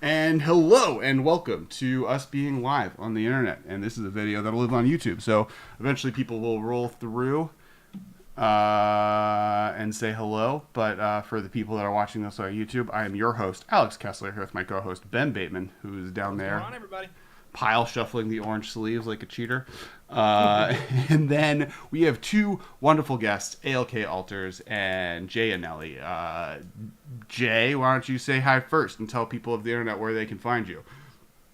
And hello and welcome to us being live on the internet. And this is a video that'll live on YouTube. So eventually people will roll through and say hello. But for the people that are watching this on YouTube, I am your host, Alex Kessler, here with my co-host, Ben Bateman, who's down there. What's going on, everybody? Pile shuffling the orange sleeves like a cheater. And then we have two wonderful guests, ALK Alters and Jay Annelli. Jay, why don't you say hi first and tell people of the internet where they can find you?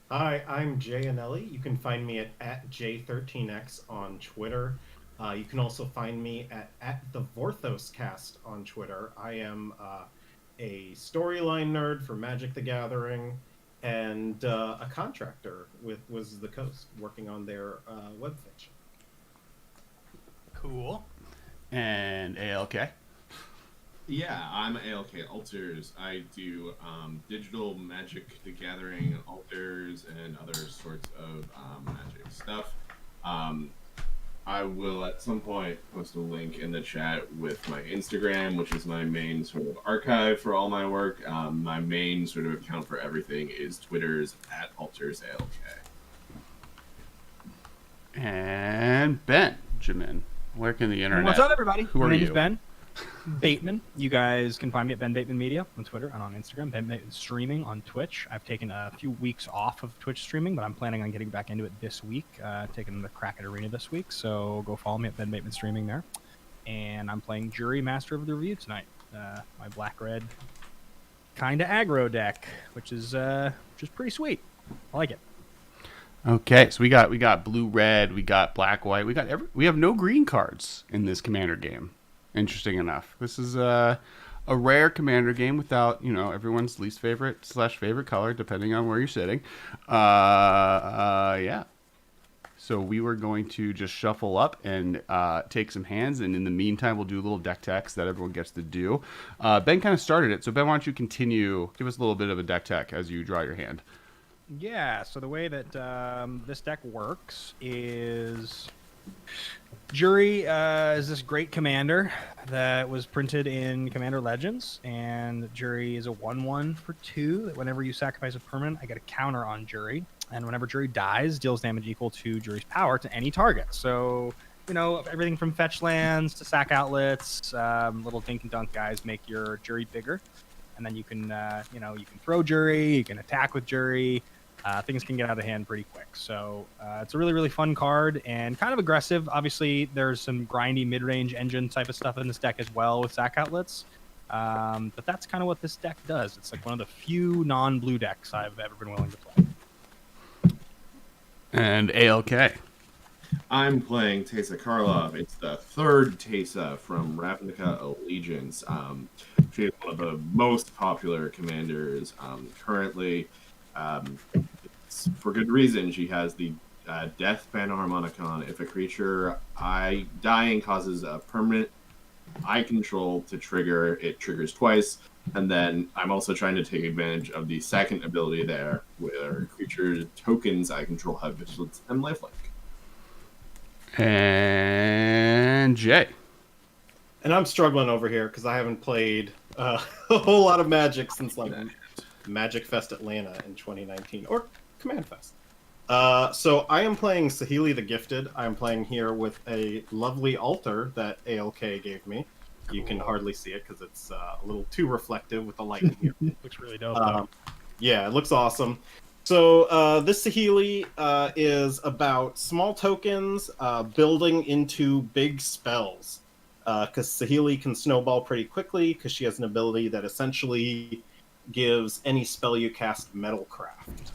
Hi, I'm Jay Annelli. You can find me at J13X on Twitter. You can also find me at the Vorthoscast on Twitter. I am a storyline nerd for Magic the Gathering and a contractor with Wizards of the Coast working on their web fiction. Cool. And ALK. Yeah, I'm ALK Alters. I do digital Magic the Gathering alters and other sorts of magic stuff. I will at some point post a link in the chat with my Instagram, which is my main sort of archive for all my work. My main sort of account for everything is Twitter's at AltersALK. And Benjamin, where can the internet? What's up, everybody? Who My are name you? is Ben Bateman. You guys can find me at Ben Bateman Media on Twitter and on Instagram. Ben Bateman Streaming on Twitch. I've taken a few weeks off of Twitch streaming, but I'm planning on getting back into it this week. Taking the crack at Arena this week, so go follow me at Ben Bateman Streaming there. And I'm playing Jury Master of the Review tonight. My black-red kind of aggro deck, which is pretty sweet. I like it. Okay, so we got blue red, we got black white, we have no green cards in this commander game. Interesting enough, this is a rare commander game without everyone's least favorite / favorite color, depending on where you're sitting. Yeah. So we were going to just shuffle up and take some hands, and in the meantime, we'll do a little deck techs that everyone gets to do. Ben kind of started it, so Ben, why don't you continue? Give us a little bit of a deck tech as you draw your hand. Yeah, so the way that this deck works is Jury is this great commander that was printed in Commander Legends, and Jury is a 1/1 for 2 that whenever you sacrifice a permanent, I get a counter on Jury, and whenever Jury dies, deals damage equal to Jury's power to any target. So, everything from fetch lands to sack outlets, little dink and dunk guys make your Jury bigger, and then you can, you can throw Jury, you can attack with Jury. Things can get out of hand pretty quick. So it's a really, really fun card and kind of aggressive. Obviously, there's some grindy mid-range engine type of stuff in this deck as well with sack outlets. But that's kind of what this deck does. It's like one of the few non-blue decks I've ever been willing to play. And ALK. I'm playing Teysa Karlov. It's the third Teysa from Ravnica Allegiance. She is one of the most popular commanders currently. It's for good reason. She has the Death Panharmonicon. If a creature dying causes a permanent I control to trigger, it triggers twice. And then I'm also trying to take advantage of the second ability there, where creature tokens I control have vigilance and lifelink. And Jay. And I'm struggling over here because I haven't played a whole lot of Magic since Magic Fest Atlanta in 2019, or Command Fest. So I am playing Saheeli the Gifted. I am playing here with a lovely altar that ALK gave me. Cool. You can hardly see it because it's a little too reflective with the light in here. Looks really dope. Yeah, it looks awesome. So this Saheeli is about small tokens building into big spells. Because Saheeli can snowball pretty quickly because she has an ability that essentially gives any spell you cast Metalcraft.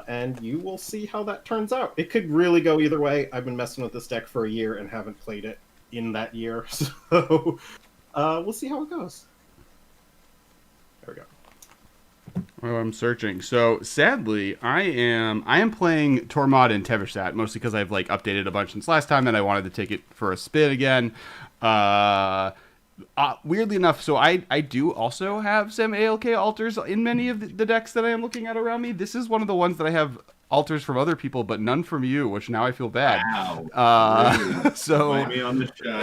And you will see how that turns out. It could really go either way. I've been messing with this deck for a year and haven't played it in that year. So we'll see how it goes. There we go. Well, I'm searching. So sadly, I am playing Tormod and Teversat, mostly because I've updated a bunch since last time, and I wanted to take it for a spin again. Weirdly enough, so I do also have some ALK alters in many of the decks that I am looking at around me. This is one of the ones that I have altars from other people, but none from you, which now I feel bad. Wow. Rude. So Invite me on the show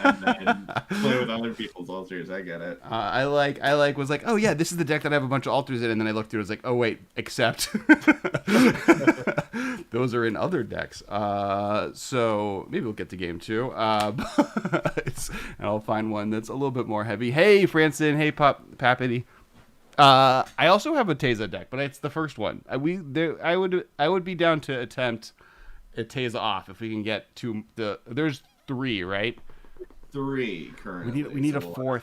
and then play with other people's altars. I get it. I was like, oh yeah, this is the deck that I have a bunch of altars in, and then I looked through, it was like, oh wait, except those are in other decks. So maybe we'll get to game 2. And I'll find one that's a little bit more heavy. Hey, Franson. Hey, Papity. I also have a Teza deck, but it's the first one. I would be down to attempt a Teza off if we can get to there's 3, right? 3 currently. We need a 4th.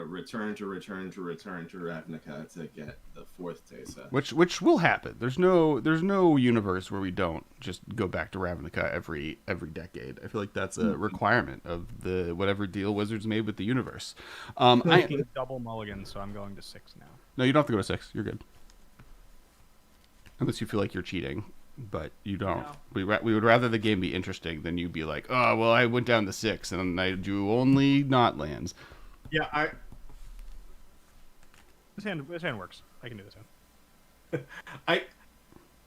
Return to Ravnica to get the 4th Tesa. Which will happen. There's no universe where we don't just go back to Ravnica every decade. I feel like that's a requirement of the whatever deal Wizards made with the universe. I'm taking double mulligan, so I'm going to 6 now. No, you don't have to go to 6. You're good. Unless you feel like you're cheating, but you don't. No. We would rather the game be interesting than you be like, oh well, I went down to 6 and I do only not lands. Yeah, This hand works. I can do this hand. I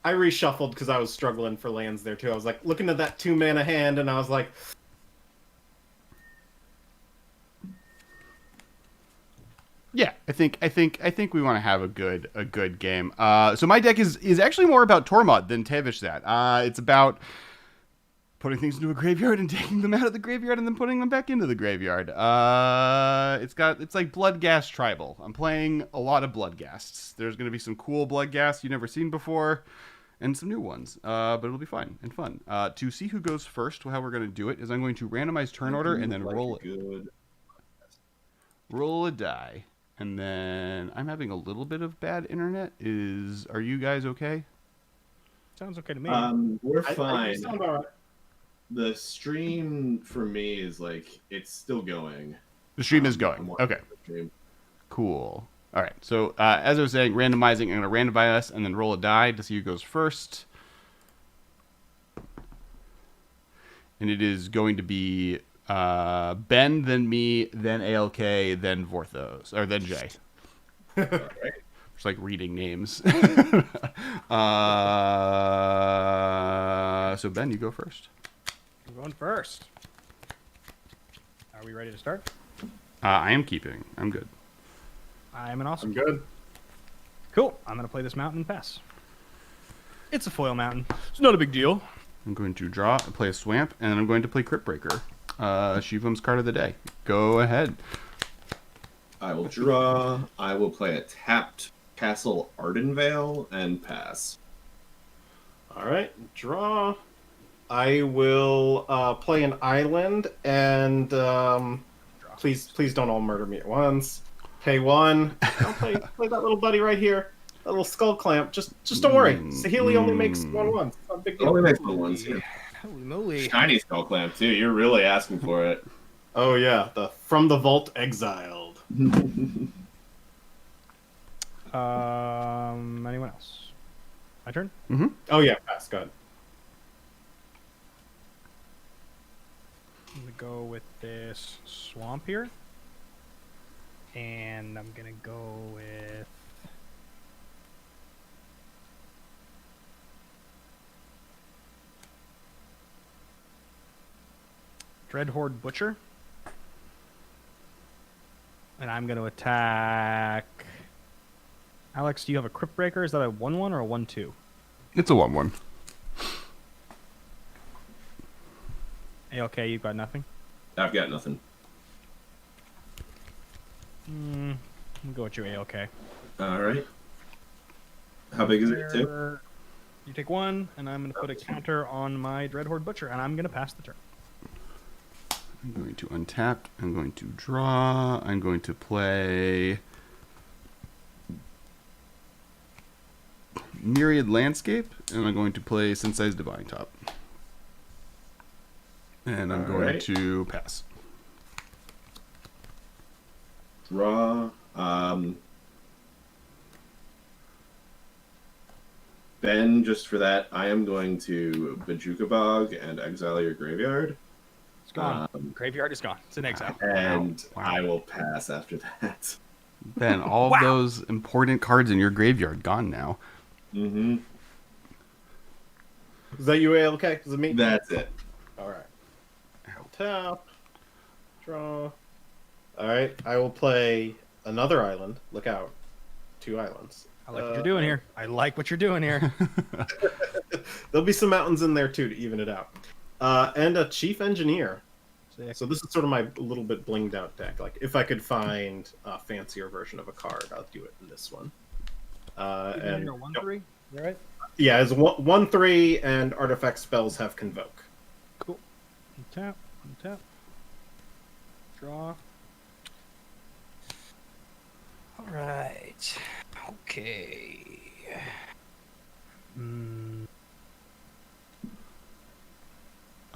reshuffled because I was struggling for lands there too. I was like looking at that 2-mana hand, and I was like, yeah, I think we want to have a good game. So my deck is actually more about Tormod than Tevishzat. It's about putting things into a graveyard and taking them out of the graveyard and then putting them back into the graveyard. It's like Bloodghast Tribal. I'm playing a lot of Bloodghasts. There's going to be some cool Bloodghasts you've never seen before, and some new ones. But it'll be fun and fun. To see who goes first, how we're going to do it is I'm going to randomize turn order and then roll a die. And then I'm having a little bit of bad internet. Are you guys okay? Sounds okay to me. We're fine. I sound all right. The stream for me is like it's still going. The stream is going. Okay. Cool. All right. So as I was saying, randomizing. I'm going to randomize and then roll a die to see who goes first. And it is going to be Ben, then me, then ALK, then Vorthos, or then Jay. All right. It's like reading names. So Ben, you go first. I'm going first. Are we ready to start? I am keeping. I'm good. I'm an awesome. I'm good. Cool. I'm going to play this mountain and pass. It's a foil mountain. It's not a big deal. I'm going to draw and play a Swamp, and then I'm going to play Crypt Breaker. Shivam's card of the day. Go ahead. I will draw. I will play a tapped Castle Ardenvale and pass. All right, draw. I will play an island, and please don't all murder me at once. Pay 1. I'll play that little buddy right here. That little skull clamp. Just don't worry. Saheeli only makes 1/1. It's not a big deal. Only makes 1/1s here. Holy moly. Shiny skull clamp too. You're really asking for it. Oh yeah, the From the Vault Exiled. Anyone else? My turn? Mm-hmm. Oh yeah, pass. Go ahead. I'm going to go with this swamp here. And I'm going to go with... Dreadhorde Butcher. And I'm going to attack... Alex, do you have a Crypt Breaker? Is that a 1/1 or a 1/2? It's a 1/1. ALK, you've got nothing? I've got nothing. I'll go with you, ALK. All right. How big is it? 2? You take 1, and I'm going to put a counter on my Dreadhorde Butcher, and I'm going to pass the turn. I'm going to untap. I'm going to draw. I'm going to play Myriad Landscape, and I'm going to play Sensei's Divine Top. And I'm going to pass. Draw. Ben, just for that, I am going to Bajuka Bog and exile your graveyard. It's gone. Graveyard is gone. It's in exile. And Wow. I will pass after that. Ben, all of those important cards in your graveyard gone now. Mm-hmm. Is that you, ALK? Is it me? That's it. All right. Tap. Draw. All right. I will play another island. Look out. 2 islands. I like what you're doing here. I like what you're doing here. There'll be some mountains in there too to even it out. And a chief engineer. Sick. So this is sort of my little bit blinged out deck. Like if I could find a fancier version of a card, I'll do it in this one. And You're 1/3. Is that right? yeah, it's 1/3, and artifact spells have convoke. Cool. Tap. Tap. Draw. All right. Okay.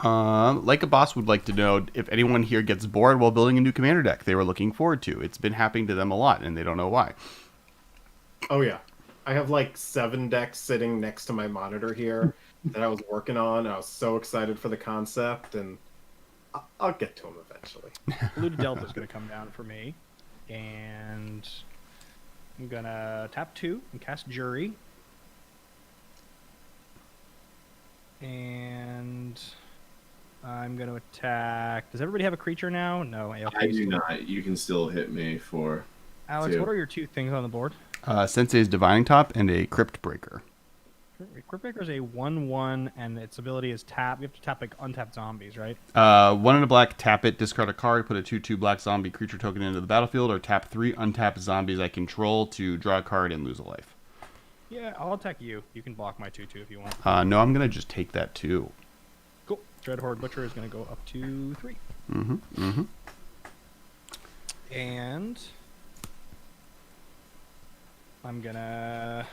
Like a boss would like to know if anyone here gets bored while building a new commander deck they were looking forward to. It's been happening to them a lot, and they don't know why. Oh yeah, I have like 7 decks sitting next to my monitor here that I was working on. I was so excited for the concept, and I'll get to them eventually. Blue to Delta is going to come down for me. And I'm going to tap 2 and cast Jury. And I'm going to attack. Does everybody have a creature now? No. ALK I do still- not. You can still hit me for Alex, 2. what are your 2 things on the board? Sensei's Divining Top and a Crypt Breaker. Cryptbreaker is a 1/1, and its ability is tap. You have to tap like untapped zombies, right? 1 in a black, tap it, discard a card, put a 2/2 black zombie creature token into the battlefield, or tap 3 untapped zombies I control to draw a card and lose a life. Yeah, I'll attack you. You can block my 2/2 if you want. No, I'm going to just take that too. Cool. Dreadhorde Butcher is going to go up to 3. And I'm going to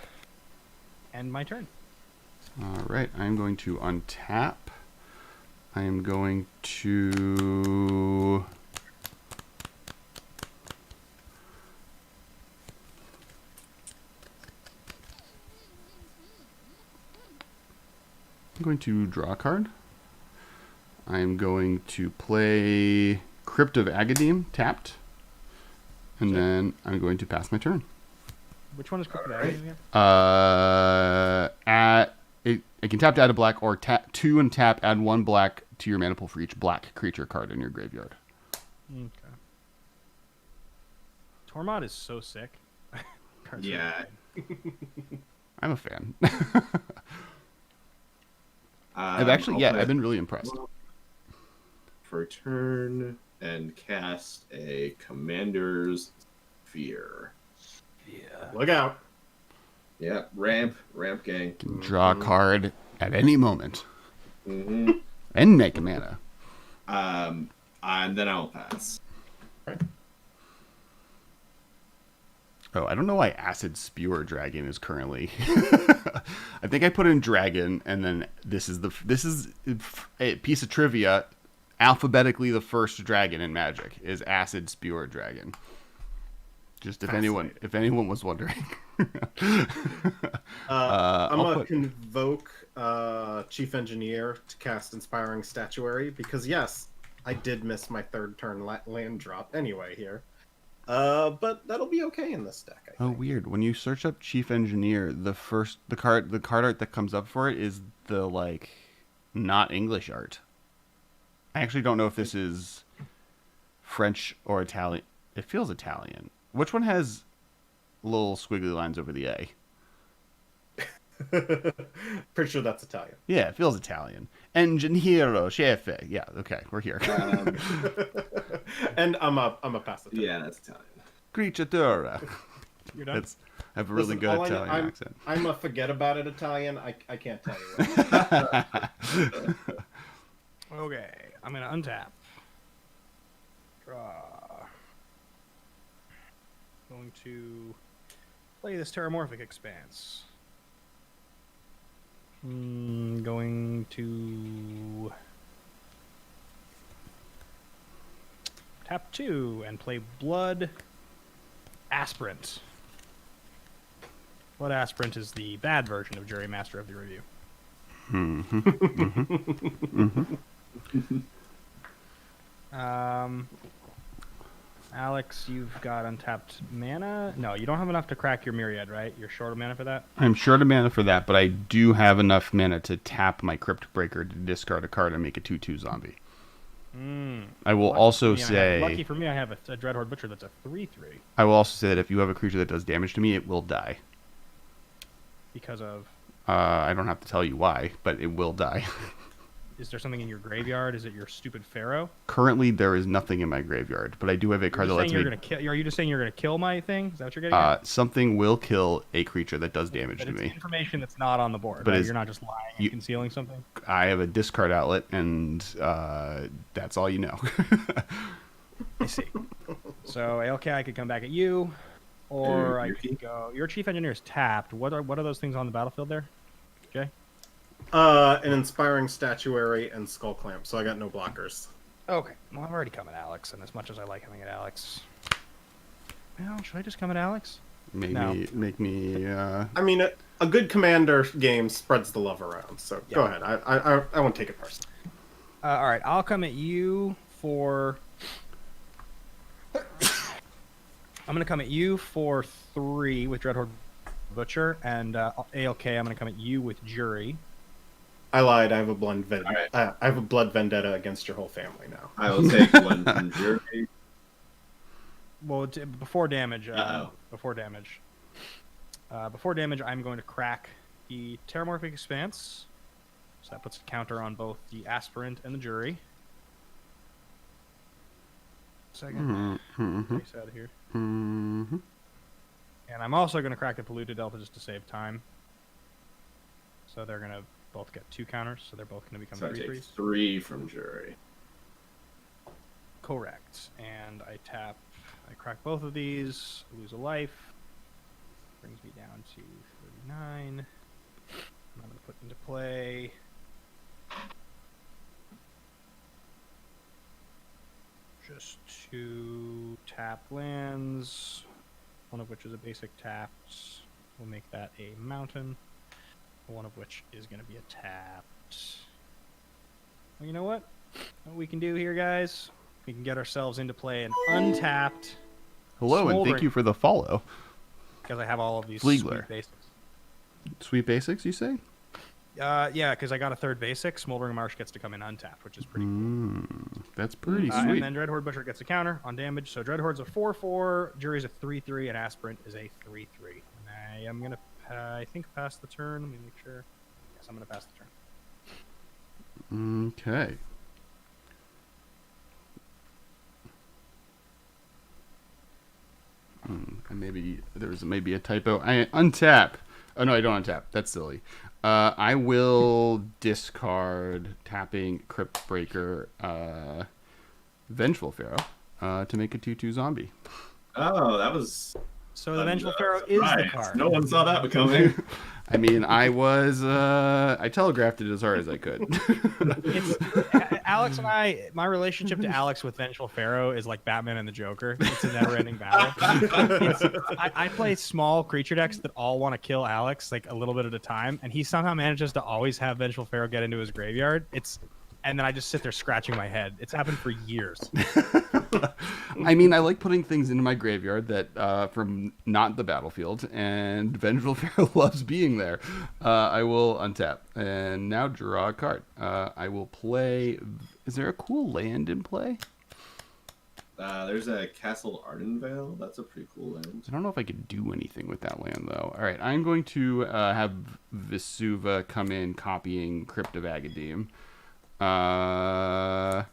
end my turn. All right, I'm going to untap. I am going to... I'm going to draw a card. I'm going to play Crypt of Agadim, tapped. And then I'm going to pass my turn. Which one is Cryptid Alright. again? I can tap to add a black, or tap 2 and tap, add 1 black to your mana pool for each black creature card in your graveyard. Okay. Tormod is so sick. Cards are Yeah. insane. I'm a fan. I'll I've play been really impressed. for turn and cast a Commander's Fear. Yeah. Look out. Yeah, ramp gang. Can draw a card at any moment Mm-hmm. and make a mana. And then I'll pass. Oh, I don't know why Acid Spewer Dragon is currently. I think I put in Dragon, and then this is a piece of trivia. Alphabetically, the first dragon in Magic is Acid Spewer Dragon. Just if anyone was wondering. I'm I'll gonna put- convoke Chief Engineer to cast Inspiring Statuary because yes, I did miss my 3rd turn land drop anyway here. But that'll be okay in this deck. I Oh, think. weird. When you search up Chief Engineer, the card art that comes up for it is the not English art. I actually don't know if this is French or Italian. It feels Italian. Which one has little squiggly lines over the A? Pretty sure that's Italian. Yeah, it feels Italian. Engineero, chefe. Yeah, okay, we're here. And I'm a pass it. Yeah, that's Italian. Creatura. You're done. I have a really Listen, good all I know- Italian accent. I'm a forget about it Italian. I can't tell you. What. Okay, I'm gonna untap. Draw. Going to play this Terramorphic Expanse. Going to tap 2 and play Blood Aspirant. Blood Aspirant is the bad version of Jury Master of the Review. Alex, you've got untapped mana. No, you don't have enough to crack your Myriad, right? You're short of mana for that? I'm short of mana for that, but I do have enough mana to tap my Crypt Breaker to discard a card and make a 2/2 zombie. I will also say... Lucky for me, I have a Dreadhorde Butcher that's a 3/3. I will also say that if you have a creature that does damage to me, it will die. Because of... I don't have to tell you why, but it will die. Is there something in your graveyard? Is it your stupid Pharaoh? Currently, there is nothing in my graveyard, but I do have a card that lets me... Are you just saying you're going to kill my thing? Is that what you're getting at? Something will kill a creature that does damage But to it's me. information that's not on the board, But right? You're not just lying and concealing something? I have a discard outlet, and that's all you know. I see. So, ALK, I could come back at you, or I could go... Your Chief Engineer is tapped. What are those things on the battlefield there? Jay? An Inspiring Statuary and Skull Clamp, so I got no blockers. Okay. Well, I'm already coming at Alex, and as much as I like coming at Alex... Well, should I just come at Alex? Make No. me... I mean, a good commander game spreads the love around, so Yeah. go ahead. I won't take it personally. All right, I'll come at you for... I'm going to come at you for 3 with Dreadhorde Butcher, and ALK, I'm going to come at you with Jury. I lied. I have a blood Alright. I have a blood vendetta against your whole family now. I will take one from Jerry. Well, before damage. Uh-oh. Before damage. Before damage, I'm going to crack the Terramorphic Expanse. So that puts a counter on both the Aspirant and the Jury. Second. Face out of here. Mm-hmm. And I'm also going to crack the Polluted Delta just to save time. So they're going to both get 2 counters, so they're both going to become So I 3/3s. take 3 from Jury. Correct. And I tap, I crack both of these, lose a life. Brings me down to 39. I'm going to put into play. Just 2 tap lands, one of which is a basic tapped. We'll make that a mountain, one of which is going to be a tapped. Well, you know what? What we can do here, guys, we can get ourselves into play an untapped, Hello, and thank Smoldering. you for the follow. because I have all of these Fleegler. sweet basics. Sweet basics, you say? Yeah, because I got a 3rd basic. Smoldering Marsh gets to come in untapped, which is pretty cool. That's pretty And sweet. then Dreadhorde Butcher gets a counter on damage. So Dreadhorde's a 4/4, Jury's a 3/3, and Aspirant is a 3/3. And I am gonna, I think, pass the turn. Let me make sure. Yes, I'm gonna pass the turn. Okay. And maybe there's maybe a typo. I untap. Oh no, I don't untap. That's silly. I will discard tapping Crypt Breaker, Vengeful Pharaoh, to make a 2/2 zombie. Oh, that was... So the Vengeful Pharaoh is the surprise. card. No one saw that coming. I mean, I telegraphed it as hard as I could. It's, Alex and my relationship to Alex with Vengeful Pharaoh is like Batman and the Joker. It's a never-ending battle. I play small creature decks that all want to kill Alex like a little bit at a time, and he somehow manages to always have Vengeful Pharaoh get into his graveyard. And then I just sit there scratching my head. It's happened for years. I mean, I like putting things into my graveyard that from not the battlefield, and Vengeful Pharaoh loves being there. I will untap and now draw a card. I will play. Is there a cool land in play? There's a Castle Ardenvale. That's a pretty cool land. I don't know if I could do anything with that land though. All right, I'm going to have Vesuva come in, copying Crypt of Agadim. I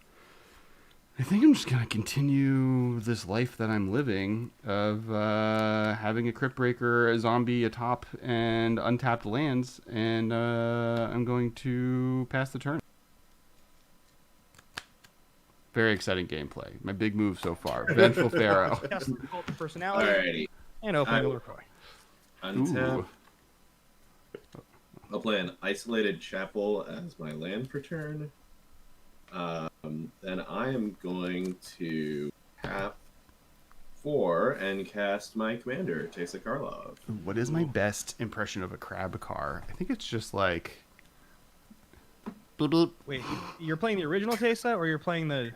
think I'm just gonna continue this life that I'm living of having a Crypt Breaker, a zombie, a top, and untapped lands, and I'm going to pass the turn. Very exciting gameplay. My big move so far. Vengeful Pharaoh. Test the cult of personality Alrighty. and opening the LaCroix. Untap. Ooh. I'll play an Isolated Chapel as my land for turn. Then I am going to tap 4 and cast my commander, Teysa Karlov. What is my best impression of a crab car? I think it's just like... Bloop, bloop. Wait, you're playing the original Teysa, or you're playing the...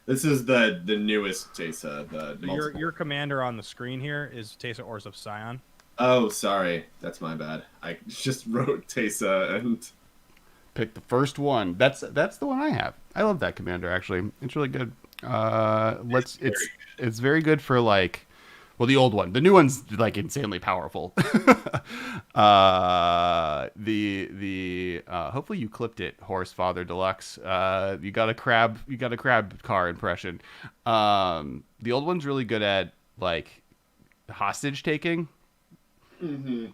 This is the newest Teysa. So your commander on the screen here is Teysa Ors of Scion. Oh, sorry, that's my bad. I just wrote Teysa and Pick the first one. That's the one I have. I love that commander actually. It's really good. It's very good for like, well, the old one. The new one's like insanely powerful. Hopefully you clipped it, Horse Father Deluxe. You got a crab car impression. The old one's really good at like hostage taking,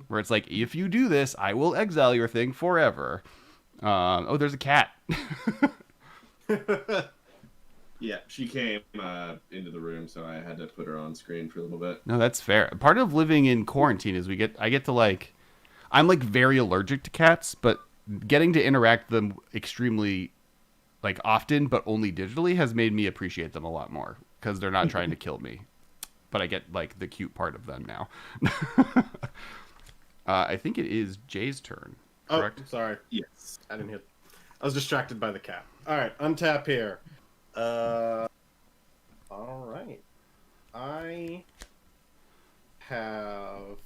where it's like, if you do this, I will exile your thing forever. Oh, there's a cat. yeah, she came into the room, so I had to put her on screen for a little bit. No, that's fair. Part of living in quarantine is I get to like, I'm like very allergic to cats, but getting to interact with them extremely like often, but only digitally, has made me appreciate them a lot more because they're not trying to kill me, but I get like the cute part of them now. I think it is Jay's turn. Correct? Oh, sorry. Yes. I didn't hear. I was distracted by the cat. All right, untap here. All right. I have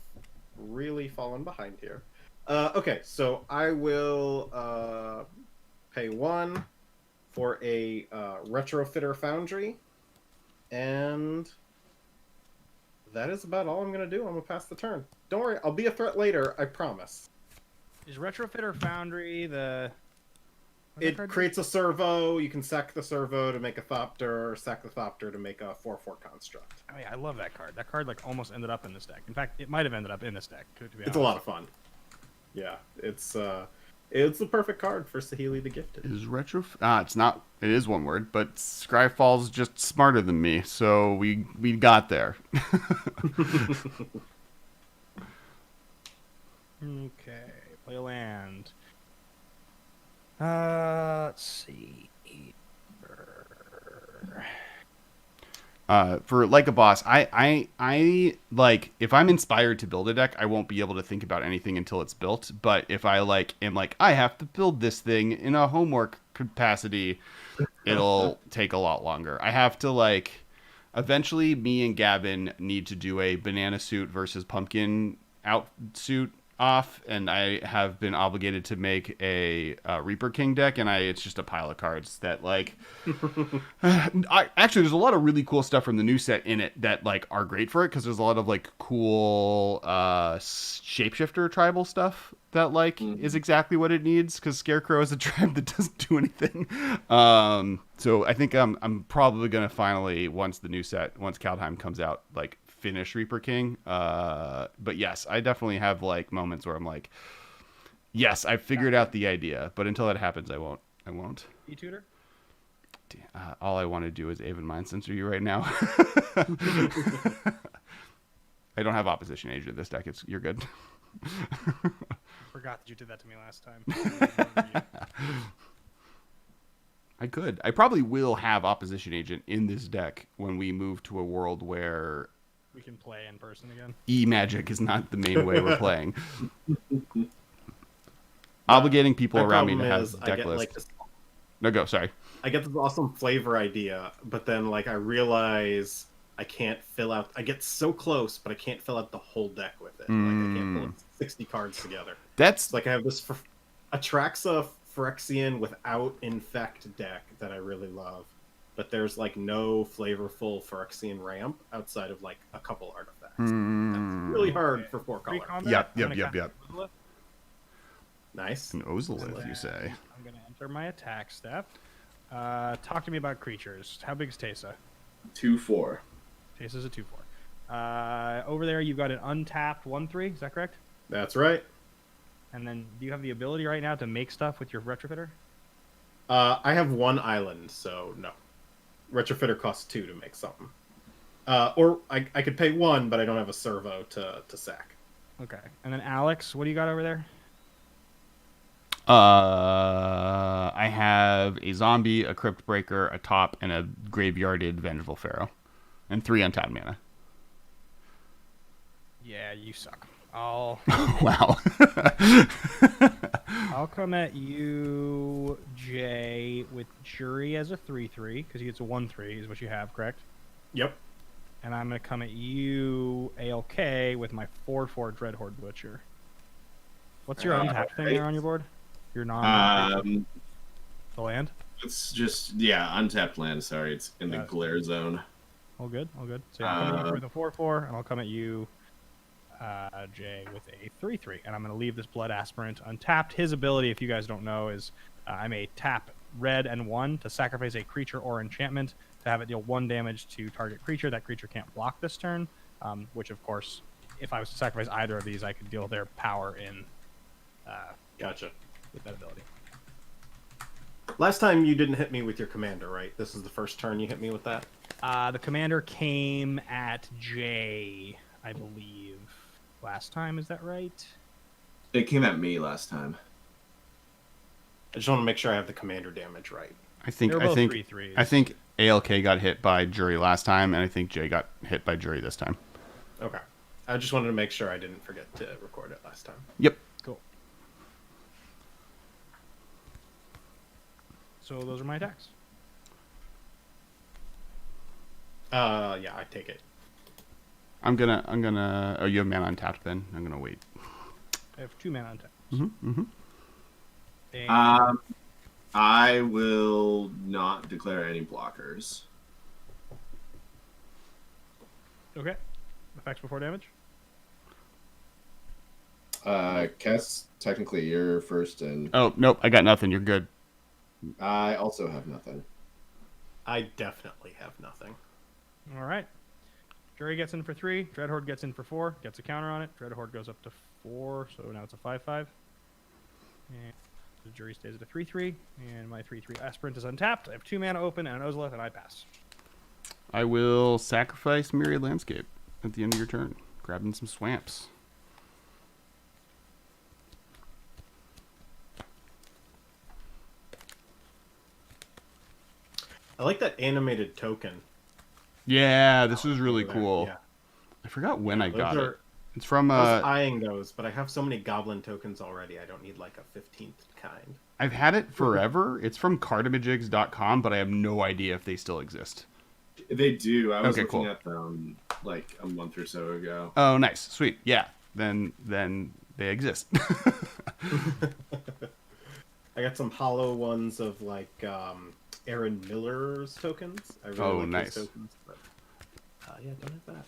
really fallen behind here. Okay, so I will pay 1 for a retrofitter foundry, and that is about all I'm gonna do. I'm gonna pass the turn. Don't worry, I'll be a threat later. I promise. Is Retrofitter Foundry the... It creates a servo. You can sack the servo to make a Thopter, or sack the Thopter to make a 4/4 construct. Oh, yeah, I love that card. That card like almost ended up in this deck. In fact, it might have ended up in this deck. To be honest. It's a lot of fun. Yeah, it's the perfect card for Saheeli the Gifted. Is retro? It's not. It is one word, but Scryfall's just smarter than me, so we got there. Okay, play a land. Let's see. For like a boss, I like, if I'm inspired to build a deck, I won't be able to think about anything until it's built. But if I like am like, I have to build this thing in a homework capacity, it'll take a lot longer. I have to like, eventually me and Gavin need to do a banana suit versus pumpkin outsuit off, and I have been obligated to make a Reaper King deck, and it's just a pile of cards that like actually there's a lot of really cool stuff from the new set in it that like are great for it, because there's a lot of like cool shapeshifter tribal stuff that like is exactly what it needs, because Scarecrow is a tribe that doesn't do anything. So I think I'm probably gonna finally, once Kaldheim comes out, like finish Reaper King. But yes, I definitely have like moments where I'm like, yes, I figured out the idea, but until that happens, I won't. E-tutor? All I want to do is Aven Mind Censor you right now. I don't have opposition agent in this deck. You're good. Forgot that you did that to me last time. I probably will have opposition agent in this deck when we move to a world where we can play in person again. E-magic is not the main way we're playing. Obligating people around me to have deck lists. No, go. Sorry. I get this awesome flavor idea, but then like I realize I can't fill out. I get so close, but I can't fill out the whole deck with it. Like I can't pull 60 cards together. That's like I have this Atraxa Phyrexian without Infect deck that I really love, but there's like no flavorful Phyrexian ramp outside of like a couple artifacts. That's really hard for 4 color. Yep. Nice. An Ozolith, you say? I'm gonna enter my attack step. Talk to me about creatures. How big is Teysa? 2/4. Teysa's a 2/4. Over there, you've got an untapped 1/3. Is that correct? That's right. And then, do you have the ability right now to make stuff with your Retrofitter? I have 1 island, so no. Retrofitter costs 2 to make something. Or I could pay 1, but I don't have a servo to sack. Okay. And then Alex, what do you got over there? I have a zombie, a crypt breaker, a top, and a graveyarded vengeful pharaoh, and 3 untapped mana. Yeah, you suck. I'll Wow. I'll come at you, Jay, with Jury as a 3/3 because he gets a 1/3 is what you have, correct? Yep. And I'm gonna come at you, ALK, with my 4/4 Dreadhorde Butcher. What's your untapped thing there on your board? Your non the land. It's just untapped land. Sorry, it's in the glare zone. All good, all good. So yeah, I'll come at you with a 4/4, and I'll come at you, Jay, with a 3/3, and I'm going to leave this Blood Aspirant untapped. His ability, if you guys don't know, is I may tap red and 1 to sacrifice a creature or enchantment to have it deal 1 damage to target creature. That creature can't block this turn, which of course, if I was to sacrifice either of these, I could deal their power in. Gotcha. With that ability. Last time you didn't hit me with your commander, right? This is the first turn you hit me with that? The commander came at Jay, I believe, last time. Is that right? It came at me last time. I just want to make sure I have the commander damage right. I think 3/3s. I think ALK got hit by Jury last time, and I think Jay got hit by Jury this time. Okay. I just wanted to make sure I didn't forget to record it last time. Yep. Cool. So those are my attacks. Yeah, I take it. I'm gonna. Oh, you have mana untapped, Ben. I'm gonna wait. I have 2 mana on tap. I will not declare any blockers. Okay. Effects before damage. Kess, technically you're first, and Oh nope, I got nothing. You're good. I also have nothing. I definitely have nothing. All right. Jury gets in for 3. Dreadhorde gets in for 4. Gets a counter on it. Dreadhorde goes up to 4, so now it's a 5/5. And the Jury stays at a 3/3. And my 3/3 Aspirant is untapped. I have 2 mana open and an Ozolith, and I pass. I will sacrifice Myriad Landscape at the end of your turn, grabbing some swamps. I like that animated token. Yeah, this is really over there. cool. Yeah. I forgot when I Those got are- it. It's from I was eyeing those, but I have so many goblin tokens already. I don't need like a 15th kind. I've had it forever. It's from cartamagigs.com, but I have no idea if they still exist. They do. I was Okay, looking cool. at them like a month or so ago. Oh, nice, sweet, yeah. Then they exist. I got some hollow ones of like Aaron Miller's tokens. I really like nice. those tokens, but yeah, don't have that.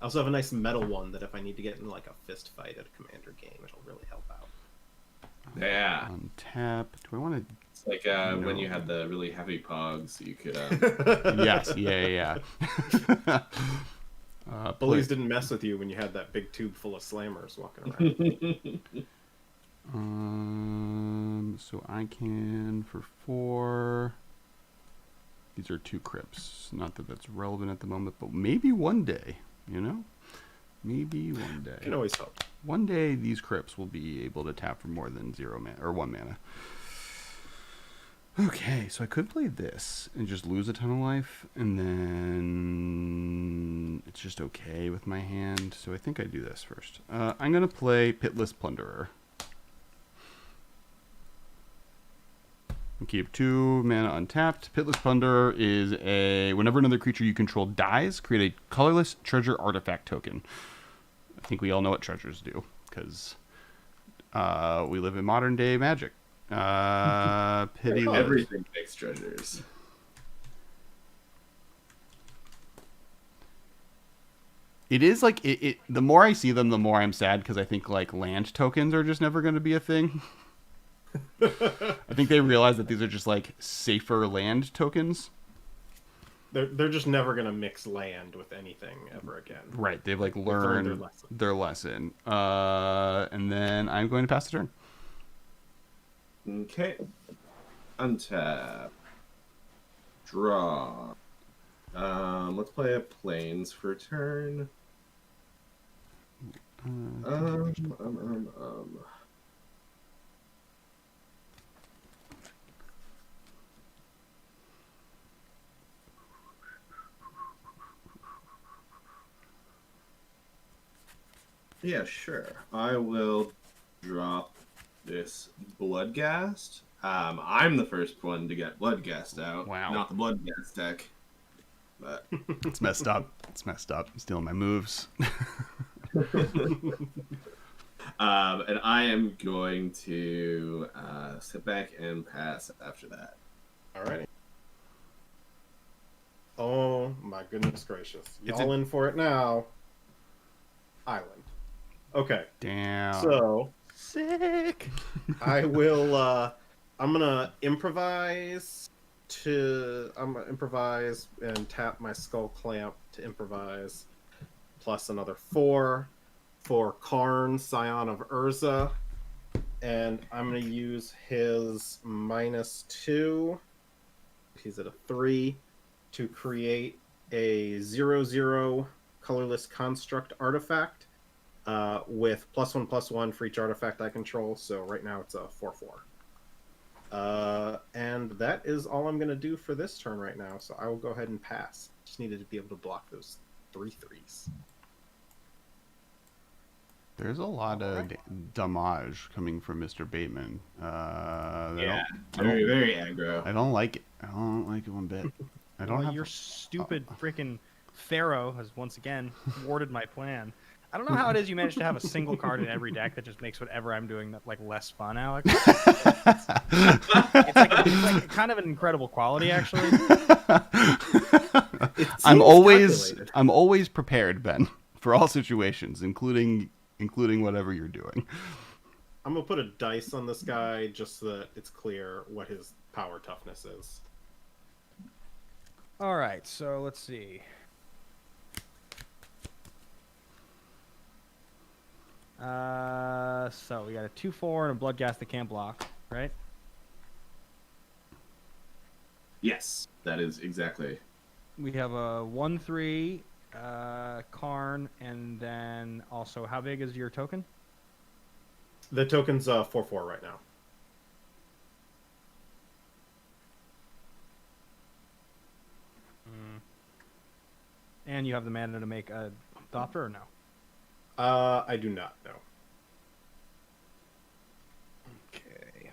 I also have a nice metal one that if I need to get in like a fist fight at a commander game, it'll really help out. Yeah. Untap. Do I want to? It's like when you had the really heavy pogs, you could. Yes. Yeah. Bullies didn't mess with you when you had that big tube full of slammers walking around. So I can for 4. These are 2 crypts. Not that that's relevant at the moment, but maybe one day. You know, maybe one day. Can always hope. One day these crypts will be able to tap for more than 0 mana or 1 mana. Okay, so I could play this and just lose a ton of life, and then it's just okay with my hand. So I think I do this first. I'm gonna play Pitless Plunderer. And keep 2 mana untapped. Pitless Plunderer is whenever another creature you control dies, create a colorless treasure artifact token. I think we all know what treasures do, because we live in modern day magic. Pitiless. Everything makes treasures. It is like it. The more I see them, the more I'm sad, because I think like land tokens are just never going to be a thing. I think they realize that these are just like safer land tokens. They're just never gonna mix land with anything ever again. Right. They've like learned learned their their lesson. And then I'm going to pass the turn. Okay. Untap. Draw. Let's play a planes for turn. Yeah, sure. I will drop this Bloodghast. I'm the first one to get Bloodghast out. Wow. Not the Bloodghast deck. But It's messed up. It's messed up. Stealing my moves. and I am going to sit back and pass after that. Alrighty. Oh my goodness gracious. It's Y'all in for it now. Island. Okay. Damn. So Sick. I will I'm gonna improvise and tap my skull clamp to improvise. Plus another 4 for Karn, Scion of Urza. And I'm gonna use his -2. He's at a 3 to create a 0/0 colorless construct artifact with +1/+1 for each artifact I control. So right now it's a 4/4. And that is all I'm going to do for this turn right now. So I will go ahead and pass. Just needed to be able to block those 3 3s. There's a lot of damage coming from Mr. Bateman. Very, very aggro. I don't like it. I don't like it one bit. I don't have. Your stupid freaking Pharaoh has once again thwarted my plan. I don't know how it is you managed to have a single card in every deck that just makes whatever I'm doing like less fun, Alex. It's like kind of an incredible quality, actually. I'm always prepared, Ben, for all situations, including whatever you're doing. I'm going to put a dice on this guy just so that it's clear what his power toughness is. All right, so let's see. So we got a 2/4 and a Bloodghast that can't block, right? Yes, that is exactly. We have a 1/3 Karn, and then also, how big is your token? The token's 4/4 right now. And you have the mana to make a Thopter, or no? I do not know. Okay.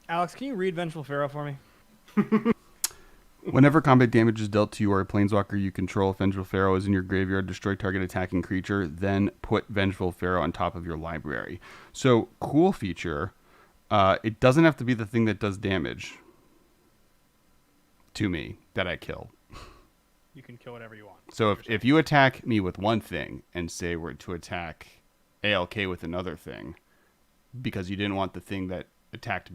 Alex, can you read Vengeful Pharaoh for me? Whenever combat damage is dealt to you or a planeswalker you control, if Vengeful Pharaoh is in your graveyard, destroy target attacking creature, then put Vengeful Pharaoh on top of your library. So, cool feature. It doesn't have to be the thing that does damage to me that I kill. You can kill whatever you want. So if you attack me with one thing and say we're to attack ALK with another thing, because you didn't want the thing that attacked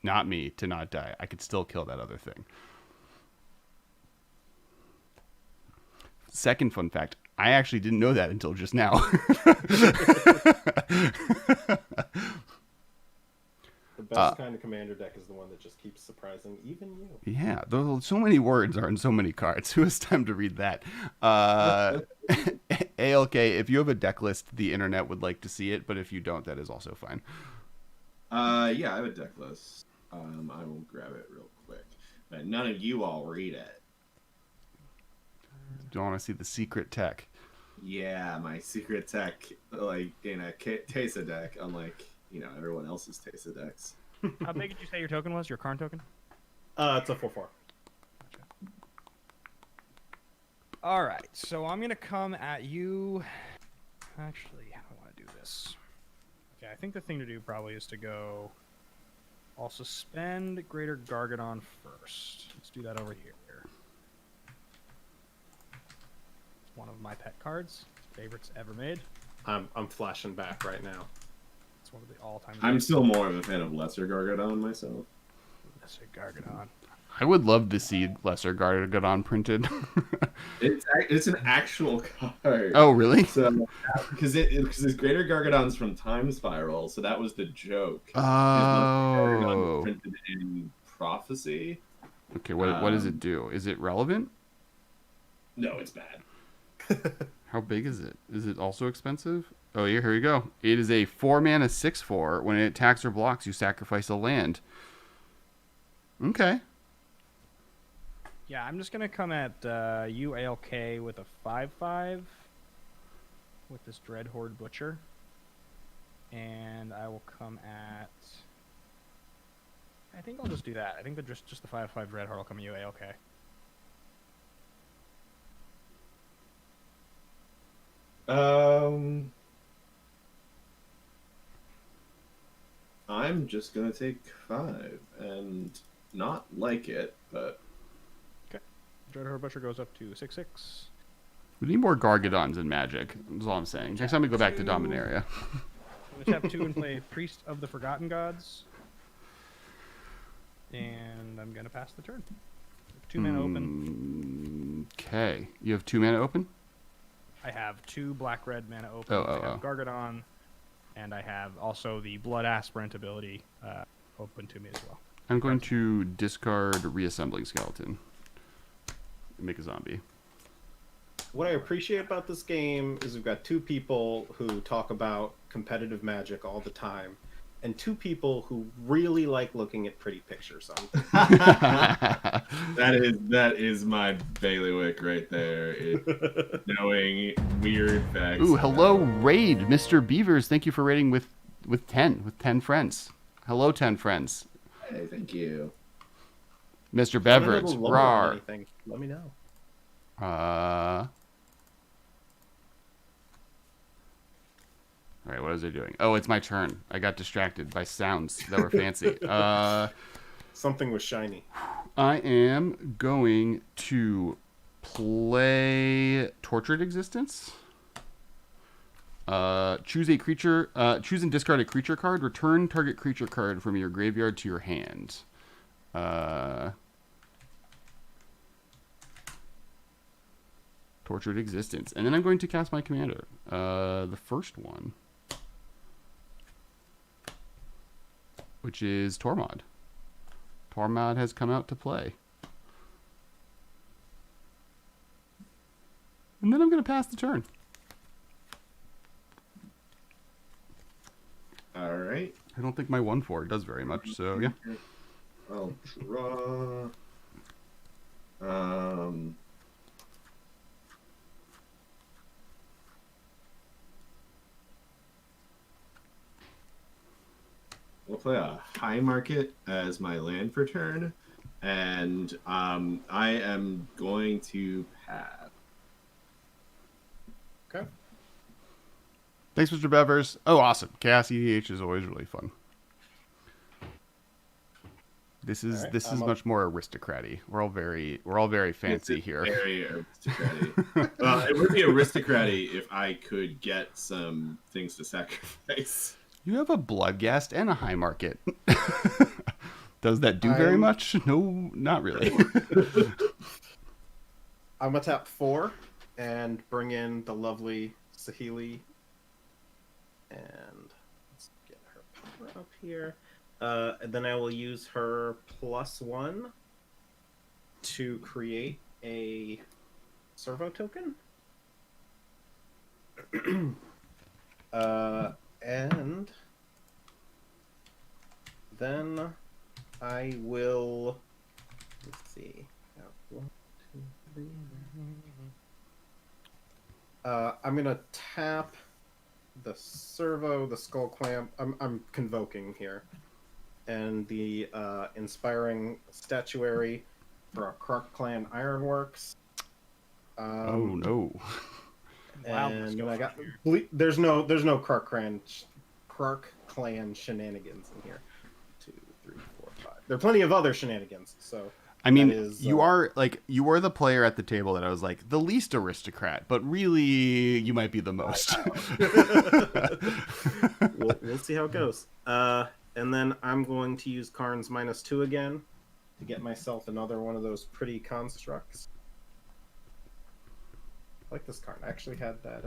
not me to not die, I could still kill that other thing. Second fun fact, I actually didn't know that until just now. The best kind of commander deck is the one that just keeps surprising even you. Yeah, so many words are in so many cards. Who has time to read that? ALK, if you have a deck list, the internet would like to see it, but if you don't, that is also fine. Yeah, I have a deck list. I will grab it real quick. But none of you all read it. Do you want to see the secret tech? Yeah, my secret tech, like in a Tesa deck, unlike everyone else's Tesa decks. How big did you say your token was? Your Karn token? It's a 4/4. All right, so I'm gonna come at you. Actually, how do I want to do this? Okay, I think the thing to do probably is to go. I'll suspend Greater Gargadon first. Let's do that over here. It's one of my pet cards, favorites ever made. I'm flashing back right now. It's one of the all-time. I'm still more of a fan of Lesser Gargadon myself. Lesser Gargadon. I would love to see Lesser Gargadon printed. It's an actual card. Oh, really? So because his Greater Gargadon's from Time Spiral, so that was the joke. His Lesser Gargadon was Oh. printed in Prophecy. Okay, what does it do? Is it relevant? No, it's bad. How big is it? Is it also expensive? Oh, yeah, here we go. It is a 4-mana 6/4. When it attacks or blocks, you sacrifice a land. Okay. Yeah, I'm just gonna come at you ALK with a 5/5 with this Dreadhorde Butcher, and I will come at. I think I'll just do that. I think that just the 5/5 Dreadhorde will come at you ALK. I'm just gonna take 5 and not like it, but Dreadhorde Butcher goes up to 6/6. We need more Gargadons in Magic. That's all I'm saying. Next time we go back to Dominaria. I'm gonna tap 2 and play Priest of the Forgotten Gods, and I'm gonna pass the turn. 2 mana open. Okay. You have 2 mana open? I have 2 black-red mana open. I have Gargadon, and I have also the Blood Aspirant ability open to me as well. I'm going to discard Reassembling Skeleton. Make a zombie. What I appreciate about this game is we've got 2 people who talk about competitive Magic all the time, and 2 people who really like looking at pretty pictures on things. that is my bailiwick right there. Knowing weird facts. Ooh, hello, Raid, Mr. Beavers. Thank you for raiding with 10 friends. Hello, 10 friends. Hey, thank you. Mr. Comment Beverage, a little lower on rar. anything. Let me know. All right, what was I doing? Oh, it's my turn. I got distracted by sounds that were fancy. Something was shiny. I am going to play Tortured Existence. Choose a creature. Choose and discard a creature card. Return target creature card from your graveyard to your hand. Tortured Existence. And then I'm going to cast my commander. The first one, which is Tormod. Tormod has come out to play. And then I'm going to pass the turn. All right. I don't think my 1/4 does very much, so yeah. I'll draw. We'll play a High Market as my land for turn, and I am going to pass. Okay. Thanks, Mr. Bevers. Oh, awesome. Chaos EDH is always really fun. This is All right, this is much more aristocratic-y. We're all very fancy here. Very aristocratic. Well, it would be aristocratic if I could get some things to sacrifice. You have a Bloodghast and a High Market. Does that do very much? No, not really. I'm gonna tap 4 and bring in the lovely Saheeli. And let's get her power up here. And then I will use her +1 to create a servo token. And then I will, let's see. Got 1, 2, 3. I'm gonna tap the servo, the skull clamp. I'm convoking here, and the inspiring statuary for a Krark Clan Ironworks. Oh no! Wow, And I got there's no Krark Clan shenanigans in here. 2, 3, 4, 5. There are plenty of other shenanigans. So I mean, is, you are the player at the table that I was like the least aristocrat, but really you might be the most. we'll see how it goes. And then I'm going to use Karn's -2 again to get myself another one of those pretty constructs. I like this card. I actually had that.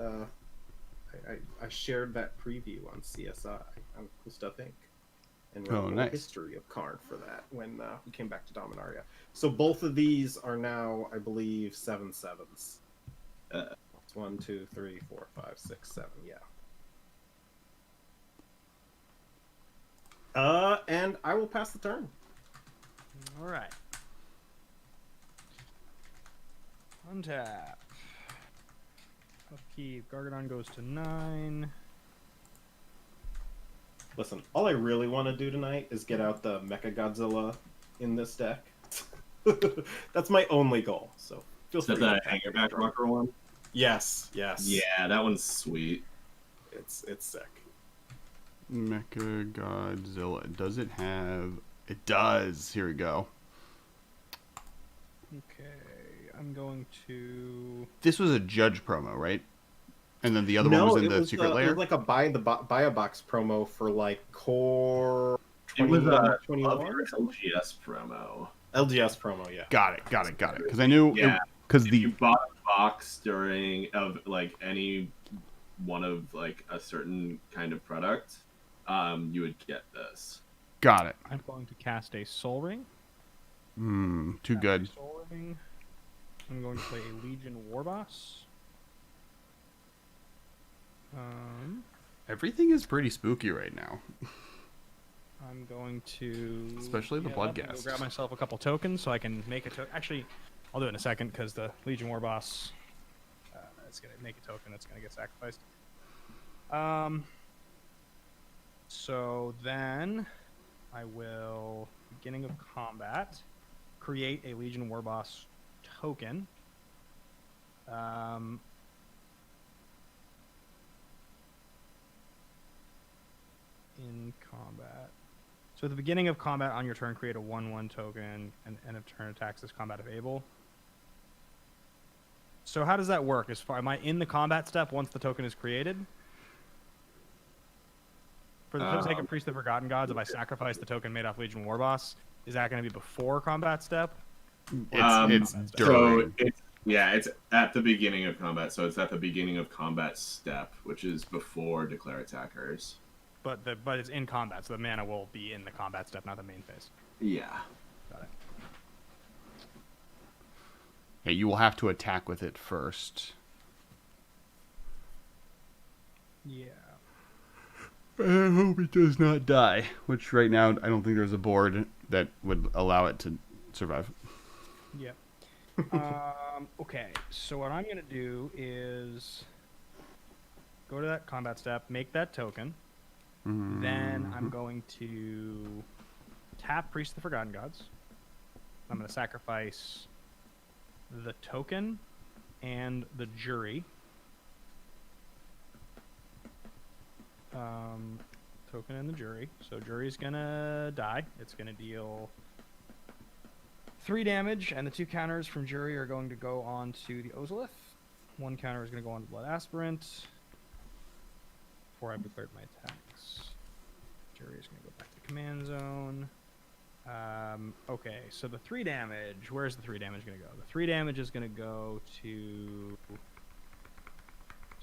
I shared that preview on CSI on Cool Stuff Inc. And wrote a little nice. history of Karn for that when we came back to Dominaria. So both of these are now, I believe, 7/7s. It's 1, 2, 3, 4, 5, 6, 7. Yeah. And I will pass the turn. All right. Untap. Upkeep. Gargadon goes to 9. Listen, all I really want to do tonight is get out the Mecha Godzilla in this deck. That's my only goal. So feel Is free. that the hanger back rocker one? Yes. Yeah, that one's sweet. It's sick. Mecha Godzilla. Does it have... It does. Here we go. Okay. I'm going to... This was a Judge promo, right? And then the other one was in the secret It layer? was like a buy a box promo for like core It was a 21 LGS promo. LGS promo, yeah. Got it. Because I knew... Yeah. Because If the... you bought a box during of like any one of like a certain kind of product, you would get this. Got it. I'm going to cast a Soul Ring. Too good. Soul Ring. I'm going to play a Legion Warboss. Everything is pretty spooky right now. I'm going to... Especially the I'm gonna Bloodghast. Go grab myself a couple tokens so I can make a token. Actually, I'll do it in a second because the Legion Warboss... it's going to make a token that's going to get sacrificed. So then I will, beginning of combat, create a Legion Warboss token. In combat. So at the beginning of combat on your turn, create a 1/1 token, and end of turn attacks this combat if able. So how does that work? Am I in the combat step once the token is created? For the sake of Priest of the Forgotten Gods, if I sacrifice the token made off Legion Warboss, is that going to be before combat step? It's So during. it's at the beginning of combat. So it's at the beginning of combat step, which is before declare attackers. But it's in combat, so the mana will be in the combat step, not the main phase. Yeah. Got it. Yeah, you will have to attack with it first. Yeah. I hope it does not die. Which right now, I don't think there's a board that would allow it to survive. Yeah. Okay, so what I'm going to do is go to that combat step, make that token. Then I'm going to tap Priest of the Forgotten Gods. I'm going to sacrifice the token and the jury. Token and the jury. So jury's going to die. It's going to deal 3 damage, and the 2 counters from jury are going to go on to the Ozolith. 1 counter is going to go on to Blood Aspirant. Before I've declared my attacks. Jury is going to go back to command zone. Okay, so the 3 damage, where's the 3 damage going to go? The 3 damage is going to go to...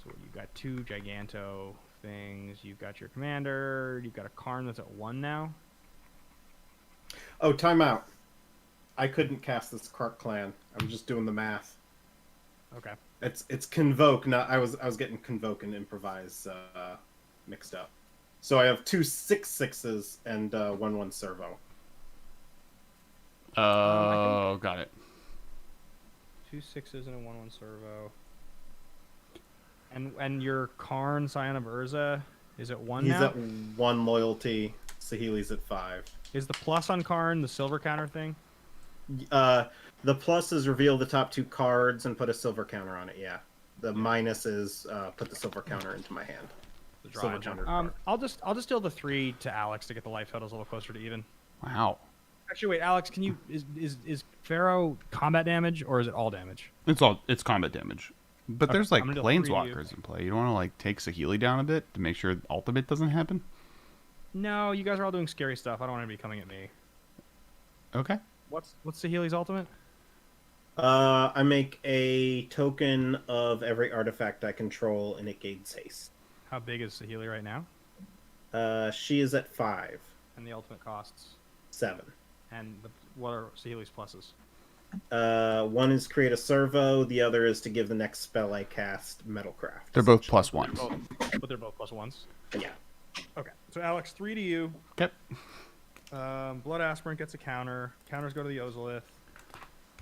So you've got 2 Giganto things, you've got your commander, you've got a Karn that's at 1 now. Oh, timeout. I couldn't cast this Kark Clan. I'm just doing the math. Okay. It's Convoke, not I was getting Convoke and Improvise mixed up. So I have 2 6/6s and 1/1 servo. Oh, got it. 2 6s and a 1/1 servo. And your Karn, Scion of Urza, is at 1 He's now? at 1 loyalty. Sahili's at 5. Is the plus on Karn the silver counter thing? The plus is reveal the top 2 cards and put a silver counter on it. Yeah. The minus is put the silver counter into my hand. The draw Silver engine. counter card. I'll just deal the 3 to Alex to get the life totals a little closer to even. Wow. Actually, wait, Alex, can you is Pharaoh combat damage or is it all damage? It's combat damage. But Okay, there's like I'm gonna deal 3 to you. planeswalkers in play. You don't want to like take Saheeli down a bit to make sure ultimate doesn't happen? No, you guys are all doing scary stuff. I don't want anybody coming at me. Okay. What's Saheeli's ultimate? I make a token of every artifact I control, and it gains haste. How big is Saheeli right now? She is at 5. And the ultimate costs. 7. And what are Saheeli's pluses? One is create a servo. The other is to give the next spell I cast Metalcraft. They're both +1s. But they're both +1s. Yeah. Okay. So Alex, 3 to you. Okay. Blood Aspirant gets a counter. Counters go to the Ozolith.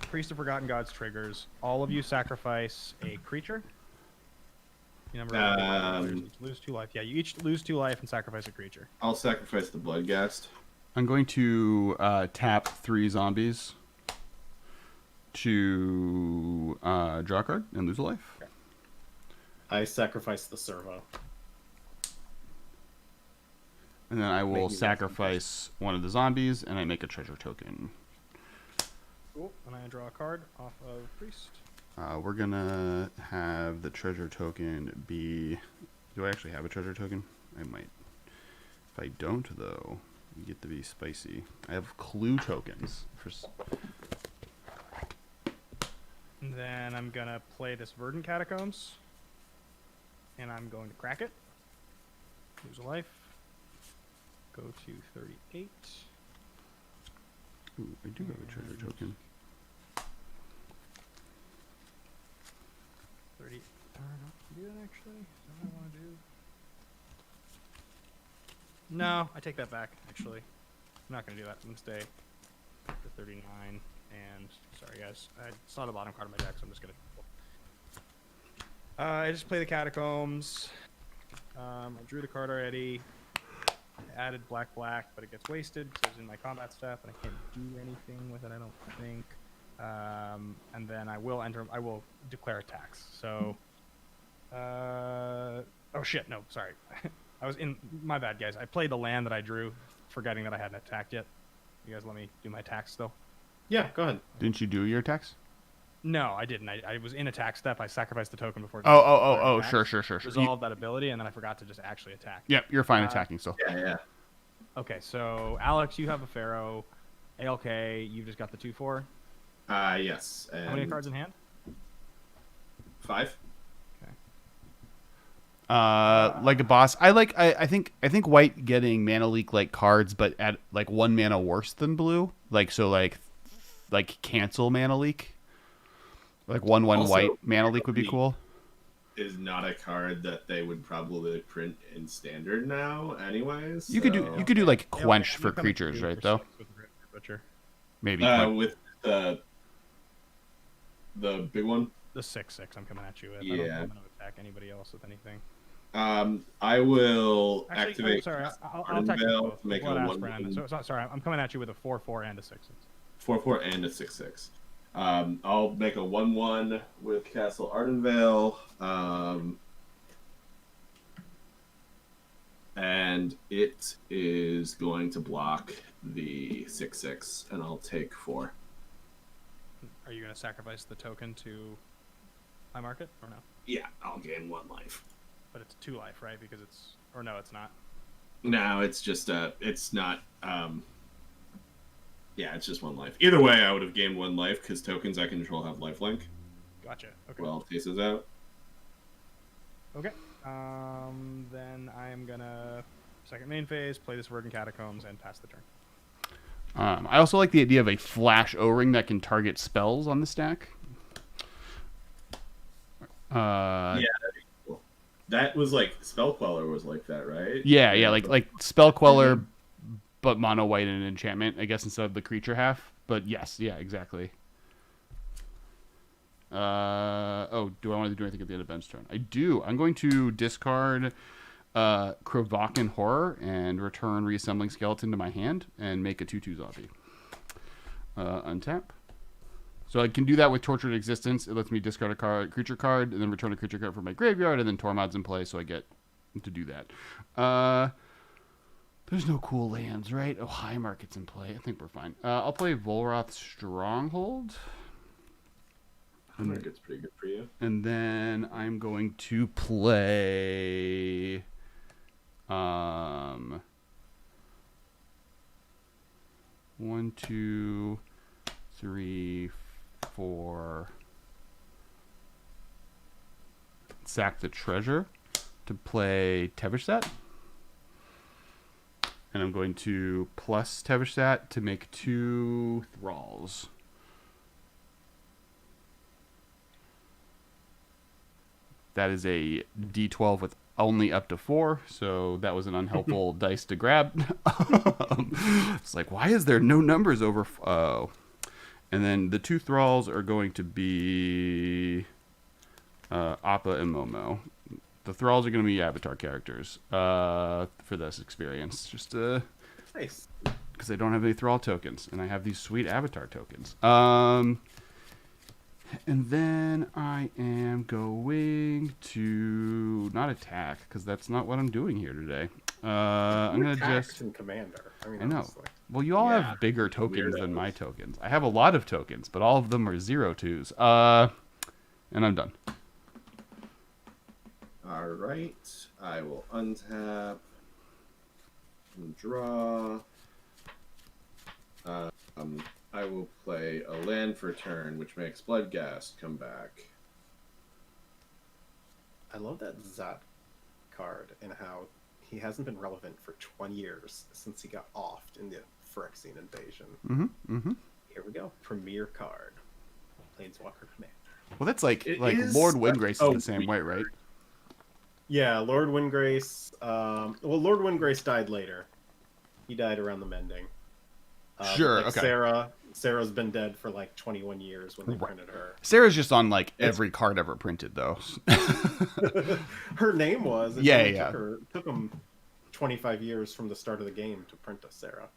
Priest of Forgotten Gods triggers. All of you sacrifice a creature. You lose 2 life. Yeah, you each lose 2 life and sacrifice a creature. I'll sacrifice the Bloodghast. I'm going to tap 3 zombies to draw a card and lose a life. Okay. I sacrifice the servo. And then I will sacrifice one of the zombies, and I make a treasure token. Cool. And I draw a card off of Priest. We're going to have the treasure token be... Do I actually have a treasure token? I might. If I don't, though, you get to be spicy. I have clue tokens. And then I'm going to play this Verdant Catacombs. And I'm going to crack it. Lose a life. Go to 38. Ooh, I do have a treasure token. 30. I don't know. Do that actually? Is that what I want to do? No, I take that back, actually. I'm not going to do that. I'm going to stay at 39. And, sorry guys, I saw the bottom card of my deck, so I'm just going to... I just play the Catacombs. I drew the card already. I added black, but it gets wasted because it's in my combat stuff, and I can't do anything with it, I don't think. And then I will declare attacks. So, oh shit, no, sorry. My bad, guys. I played the land that I drew, forgetting that I hadn't attacked yet. You guys let me do my attacks still? Yeah, go ahead. Didn't you do your attacks? No, I didn't. I was in attack step. I sacrificed the token before. Sure. Resolved that ability, and then I forgot to just actually attack. Yep, you're fine attacking still. Yeah. Okay, so Alex, you have a Pharaoh. ALK, you've just got the 2/4. Yes. How many cards in hand? 5. Like a boss. I think white getting mana leak like cards, but at like 1 mana worse than blue. Like cancel mana leak. Like 1/1 Also, white mana leak would be cool. Is not a card that they would probably print in standard now, anyways. You could do like quench for creatures, right? Though Butcher. maybe with the big one. The 6/6 I'm coming at you with. Yeah. I don't think I'm going to attack anybody else with anything. I will Actually, activate. sorry, I'll Arden attack you Veil both. to make a Blood 1/1. Aspirant. Sorry, I'm coming at you with a 4/4 and a 6/6. 4/4 and a 6/6. I'll make a 1/1 with Castle Ardenvale. And it is going to block the 6/6, and I'll take 4. Are you going to sacrifice the token to high market or no? Yeah, I'll gain 1 life. But it's 2 life, right? Because it's no, it's not. No, it's just it's not. Yeah, it's just 1 life. Either way, I would have gained 1 life because tokens I control have lifelink. Gotcha. Okay. Well, Taces out. Okay. Then I'm gonna second main phase, play this Verdant Catacombs, and pass the turn. I also like the idea of a flash O-ring that can target spells on the stack. Yeah, that'd be cool. That was like Spell Queller was like that, right? Yeah, like Spell Queller, but mono white and enchantment, I guess, instead of the creature half. But yes, yeah, exactly. Do I want to do anything at the end of Ben's turn? I do. I'm going to discard Krovakan Horror and return Reassembling Skeleton to my hand and make a 2/2 zombie. Untap. So I can do that with Tortured Existence. It lets me discard a creature card and then return a creature card from my graveyard, and then Tormod's in play, so I get to do that. There's no cool lands, right? Oh, High Market's in play. I think we're fine. I'll play Volroth Stronghold. I think it's pretty good for you. And then I'm going to play 1, 2, 3, 4. Sack the treasure to play Teversat. And I'm going to plus Teversat to make 2 thralls. That is a D12 with only up to 4, so that was an unhelpful dice to grab. It's like, why is there no numbers over? Oh. And then the 2 thralls are going to be Appa and Momo. The thralls are going to be avatar characters for this experience. Just Nice. because I don't have any thrall tokens, and I have these sweet avatar tokens. And then I am going to not attack, because that's not what I'm doing here today. I'm going to just... in Commander. I mean, I know. honestly. Well, you all Yeah, have bigger tokens than weirdos. my tokens. I have a lot of tokens, but all of them are 0/2s. And I'm done. All right, I will untap and draw. I will play a land for turn, which makes Bloodghast come back. I love that Zot card and how he hasn't been relevant for 20 years since he got offed in the Phyrexian invasion. Mm-hmm. Here we go. Premier card. Planeswalker Commander. Well, that's like It like is Lord such Windgrace a is the same way, right? Yeah, Lord Windgrace. Well, Lord Windgrace died later. He died around the Mending. Sure, like okay. Sarah's been dead for like 21 years when they printed her. Sarah's just on like every card ever printed, though. Her name was. Yeah, only yeah. Took them 25 years from the start of the game to print a Sarah.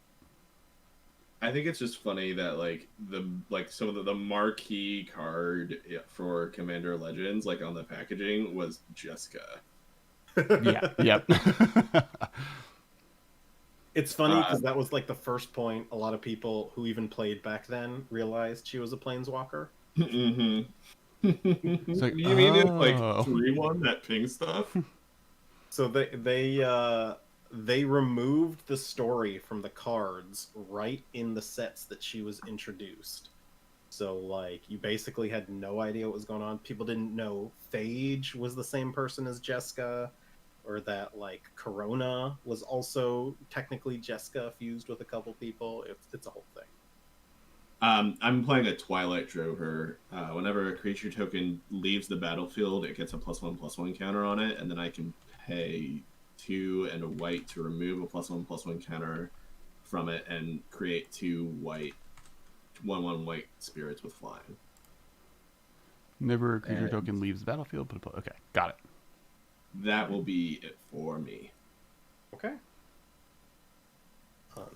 I think it's just funny that some of the marquee card for Commander Legends, like on the packaging, was Jessica. Yeah. Yep. It's funny because that was like the first point a lot of people who even played back then realized she was a planeswalker. Mm-hmm. It's like, You mean it's like oh. 3/1 that pink stuff? So they removed the story from the cards right in the sets that she was introduced. So like you basically had no idea what was going on. People didn't know Phage was the same person as Jessica, or that like Corona was also technically Jessica fused with a couple people. It's a whole thing. I'm playing a Twilight Drover. Whenever a creature token leaves the battlefield, it gets a +1/+1 counter on it, and then I can pay 2 and a white to remove a +1/+1 counter from it and create 2 white, 1/1 white spirits with flying. Never a creature And- token leaves the battlefield. Okay, got it. That will be it for me. Okay.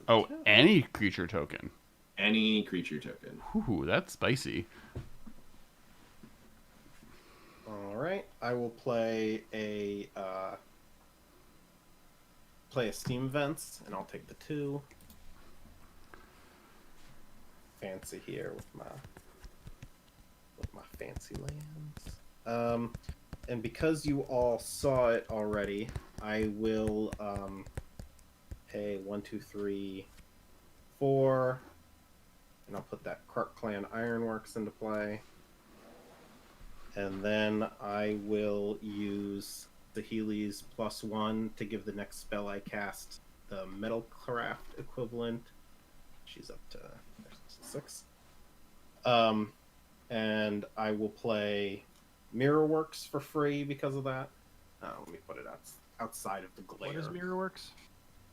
Oh, any creature token. Any creature token. Ooh, that's spicy. All right. I will play a Steam Vents, and I'll take the 2. Fancy here with my fancy lands. And because you all saw it already, I will pay 1, 2, 3, 4, and I'll put that Krark Clan Ironworks into play. And then I will use the Healy's +1 to give the next spell I cast the Metalcraft equivalent. She's up to 6. And I will play Mirrorworks for free because of that. Let me put it outside of the glare. What is Mirrorworks?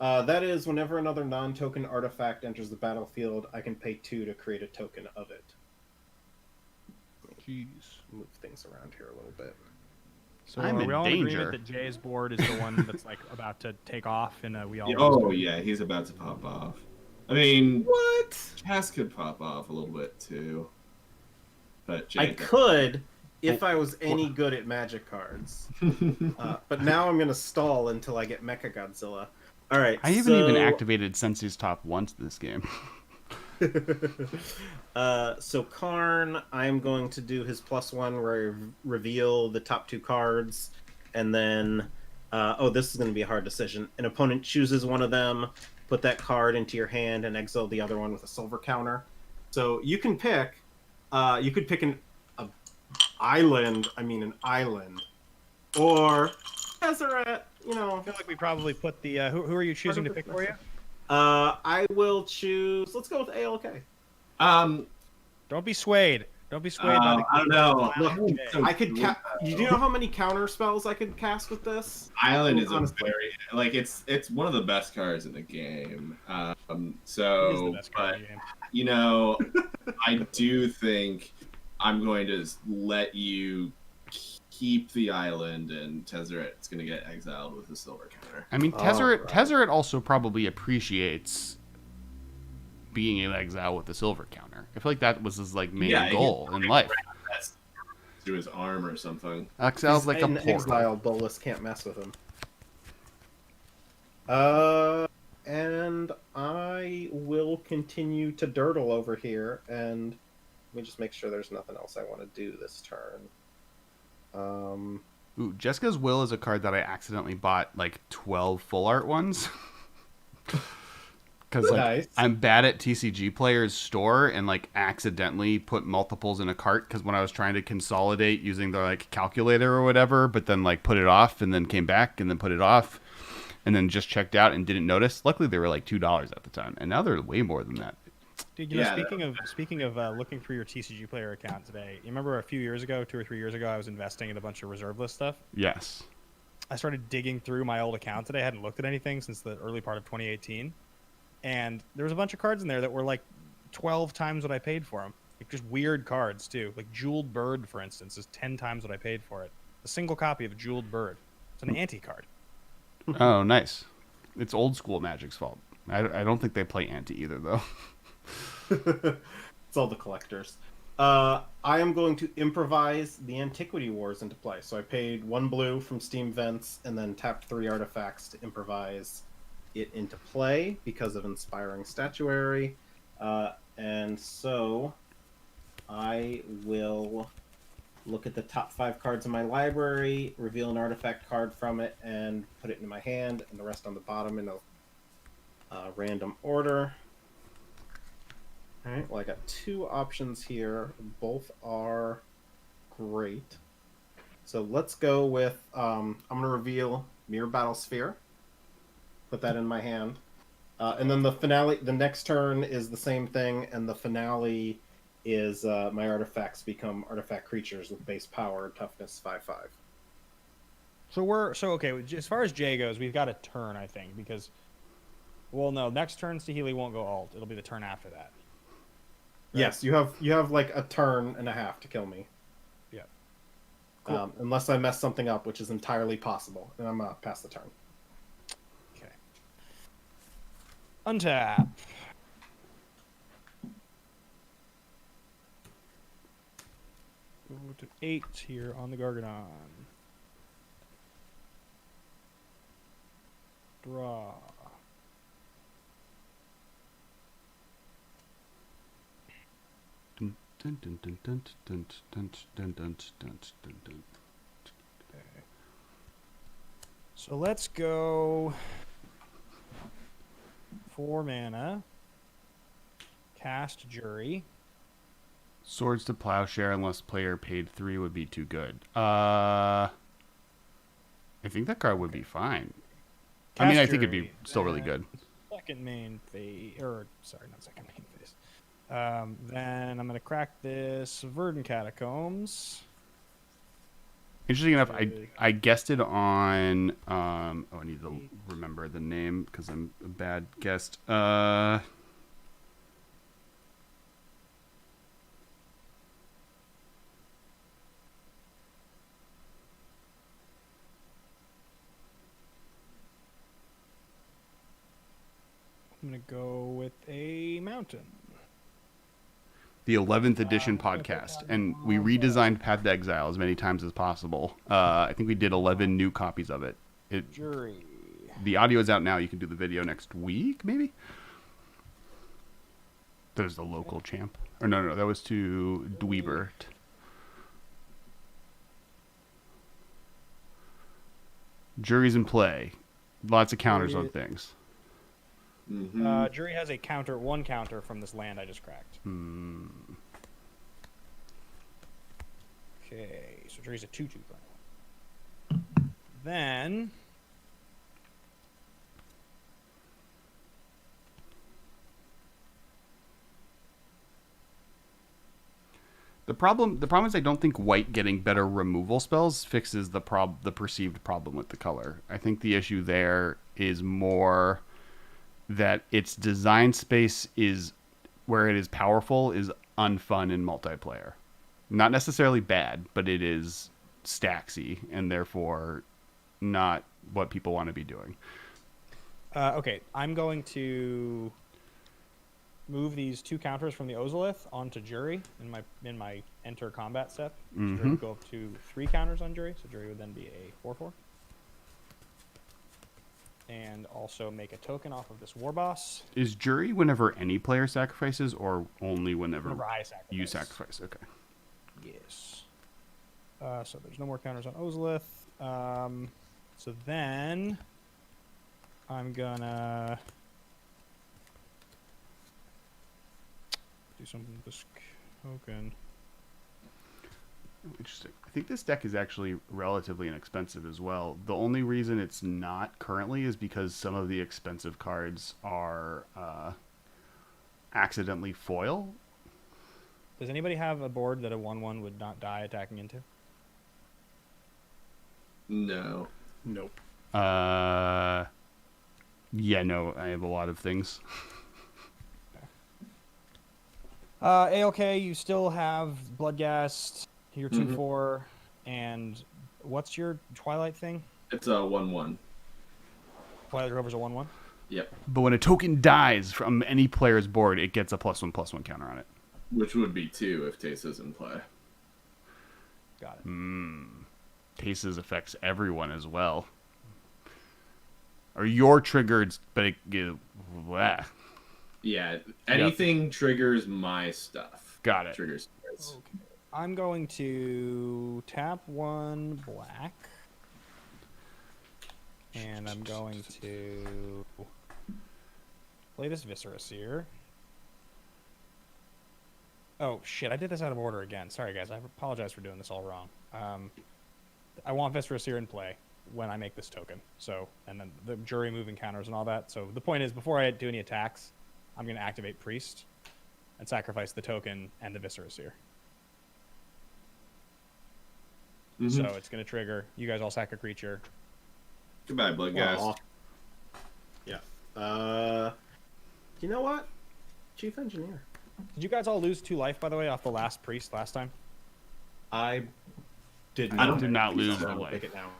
That is whenever another non-token artifact enters the battlefield, I can pay 2 to create a token of it. Jeez. Move things around here a little bit. So I'm are in we all in danger. agreement that Jay's board is the one that's like about to take off, and we all? Oh yeah, he's about to pop off. I mean, What? Cass could pop off a little bit too. But I Jake, could if I was any good at Magic cards. But now I'm going to stall until I get Mecha Godzilla. All right. I haven't even activated Sensei's Top once this game. So Karn, I'm going to do his +1 where I reveal the top 2 cards, and then this is going to be a hard decision. An opponent chooses one of them, put that card into your hand, and exile the other one with a silver counter. So you can pick. You could pick a island. I mean, an island, or Tezzeret. You I know. feel like we probably put the. Who are you choosing to pick for you? I will choose. Let's go with ALK. Um, Don't be swayed. Don't be swayed by the. I don't know. Look, So I could. cool, Do you know how many counter spells I could cast with this? Island is Honestly. a very like it's one of the best cards in the game. It is the So, best card but in the game. you know, I do think I'm going to let you keep the island, and Tezzeret is going to get exiled with the silver counter. I mean, Alright. Tezzeret also probably appreciates being in exile with the silver counter. I feel like that was his like main goal in life. That's to his arm or something. Exile's like a in portal. exile. Bolus can't mess with him. And I will continue to dirtle over here, and let me just make sure there's nothing else I want to do this turn. Ooh, Jessica's Will is a card that I accidentally bought like 12 full art ones. Because like, Nice. I'm bad at TCG Player's store and like accidentally put multiples in a cart because when I was trying to consolidate using the like calculator or whatever, but then like put it off and then came back and then put it off and then just checked out and didn't notice. Luckily, they were like $2 at the time, and now they're way more than that. Dude, you know, Yeah. speaking of looking through your TCG Player account today, you remember a few years ago, 2 or 3 years ago, I was investing in a bunch of reserve list stuff. Yes. I started digging through my old account today. I hadn't looked at anything since the early part of 2018, and there was a bunch of cards in there that were like 12 times what I paid for them. Like just weird cards too. Like Jeweled Bird, for instance, is 10 times what I paid for it. A single copy of Jeweled Bird. It's an anti card. Oh, nice. It's old school Magic's fault. I don't think they play anti either though. It's all the collectors. I am going to improvise the Antiquity Wars into play. So I paid 1 blue from Steam Vents and then tapped 3 artifacts to improvise it into play because of Inspiring Statuary. And so I will look at the top 5 cards in my library, reveal an artifact card from it, and put it in my hand, and the rest on the bottom in a random order. Alright, well I got 2 options here. Both are great. So let's go with, I'm going to reveal Mirror Battle Sphere. Put that in my hand. And then the finale, the next turn is the same thing, and the finale is my artifacts become artifact creatures with base power, toughness 5/5. So okay. As far as Jay goes, we've got a turn, I think, because, well, no, next turn Saheeli won't go alt. It'll be the turn after that. Right? Yes, you have like a turn and a half to kill me. Yeah. Cool. Unless I mess something up, which is entirely possible, and I'm past the turn. Okay. Untap. Go to 8 here on the Gargadon. Draw. Dun, dun, dun, dun, dun, dun, dun, dun, dun, dun, dun, dun. Okay. So let's go 4 mana. Cast Jury. Swords to Plowshare unless player paid 3 would be too good. I think that card would be fine. I mean, I think it'd be still really good. Second main phase, or sorry, not second main phase. Then I'm gonna crack this Verdant Catacombs. Interesting enough, I guessed it on. I need to remember the name because I'm a bad guest. I'm gonna go with a mountain. The 11th edition podcast, and we redesigned Path to Exile as many times as possible. I think we did 11 new copies of it. Jury. The audio is out now. You can do the video next week, maybe. There's the local champ. Or no, that was to Dweebert. Jury's in play. Lots of counters on things. Mm-hmm. Jury has a one counter from this land I just cracked. Hmm. Okay, so Jury's a 2/2 currently. Then The problem is I don't think white getting better removal spells fixes the perceived problem with the color. I think the issue there is more that its design space is where it is powerful is unfun in multiplayer. Not necessarily bad, but it is stacksy and therefore not what people want to be doing. okay, I'm going to move these 2 counters from the Ozolith onto Jury in my enter combat step. Mhm. Jury would go up to 3 counters on Jury, so Jury would then be a 4/4. And also make a token off of this War Boss. Is Jury whenever any player sacrifices or only whenever Whenever I sacrifice. you sacrifice? Okay. Yes. So there's no more counters on Ozolith. So then I'm gonna do something with this token. Interesting. I think this deck is actually relatively inexpensive as well. The only reason it's not currently is because some of the expensive cards are accidentally foil. Does anybody have a board that a 1/1 would not die attacking into? No. Nope. Yeah, no, I have a lot of things. ALK, you still have Bloodghast, your 2/4, and what's your Twilight thing? It's a 1/1. Twilight Rover's a 1/1? Yep. But when a token dies from any player's board, it gets a +1/+1 counter on it. Which would be 2 if Tesa's in play. Got it. Paces affects everyone as well. Or you're triggered, but blah. Yeah, anything triggers my stuff. Got it. Triggers yours. Okay. I'm going to tap 1 black. And I'm going to play this Viscera Seer. Oh, shit, I did this out of order again. Sorry, guys. I apologize for doing this all wrong. I want Viscera Seer in play when I make this token. So, and then the Jury moving counters and all that. So the point is, before I do any attacks, I'm going to activate Priest and sacrifice the token and the Viscera Seer. So it's going to trigger. You guys all sack a creature. Goodbye, Bloodghast. Aw. Yeah. You know what? Chief Engineer. Did you guys all lose 2 life, by the way, off the last Priest last time? I did I not. did not lose so the I will life. pick it now.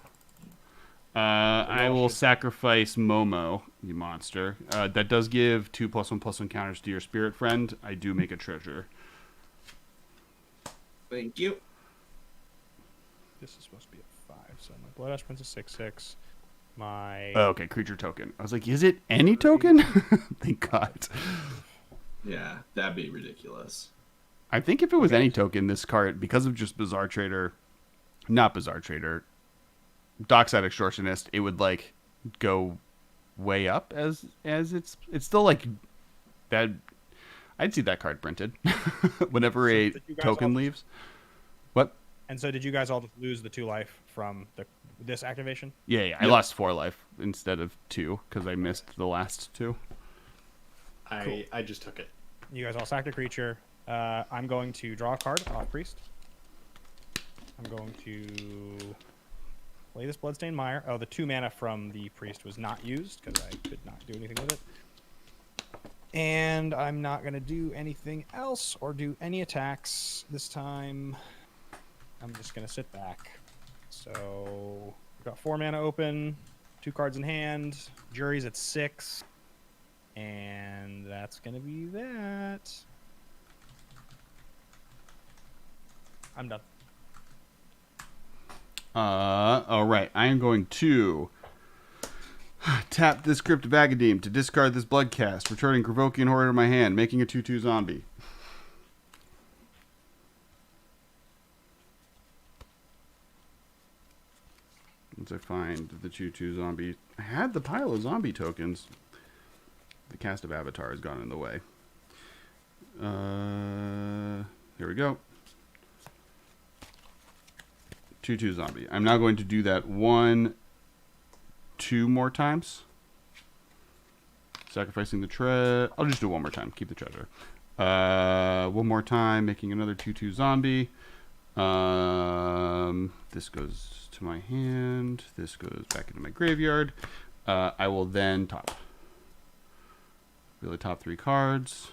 I will sacrifice Momo, you monster. That does give 2 +1/+1 counters to your spirit friend. I do make a treasure. Thank you. This is supposed to be a 5, so my Blood Ash Prince is 6/6. My Oh, okay, creature token. I was like, is it any token? Thank God. Yeah, that'd be ridiculous. I think if it was any token, this card, because of just Bizarre Trader, not Bizarre Trader, Dockside Extortionist, it would like go way up as it's still like that. I'd see that card printed whenever a did you guys token all- leaves. What? And so did you guys all just lose the 2 life from this activation? Yeah. I lost 4 life instead of 2 because I missed the last 2. I just took it. You guys all sacked a creature. I'm going to draw a card off Priest. I'm going to play this Bloodstained Mire. Oh, the 2 mana from the Priest was not used because I could not do anything with it. And I'm not going to do anything else or do any attacks this time. I'm just going to sit back. So I've got 4 mana open, 2 cards in hand. Jury's at 6. And that's going to be that. I'm done. All right. I am going to tap this Crypt of Agadim to discard this Bloodcast, returning Kravokian Horror to my hand, making a 2/2 zombie. Once I find the 2/2 zombie, I had the pile of zombie tokens. The cast of Avatar has gone in the way. Here we go. 2/2 zombie. I'm now going to do that 2 more times. Sacrificing the treasure. I'll just do it one more time. Keep the treasure. One more time, making another 2/2 zombie. This goes to my hand. This goes back into my graveyard. I will then top. Really top 3 cards.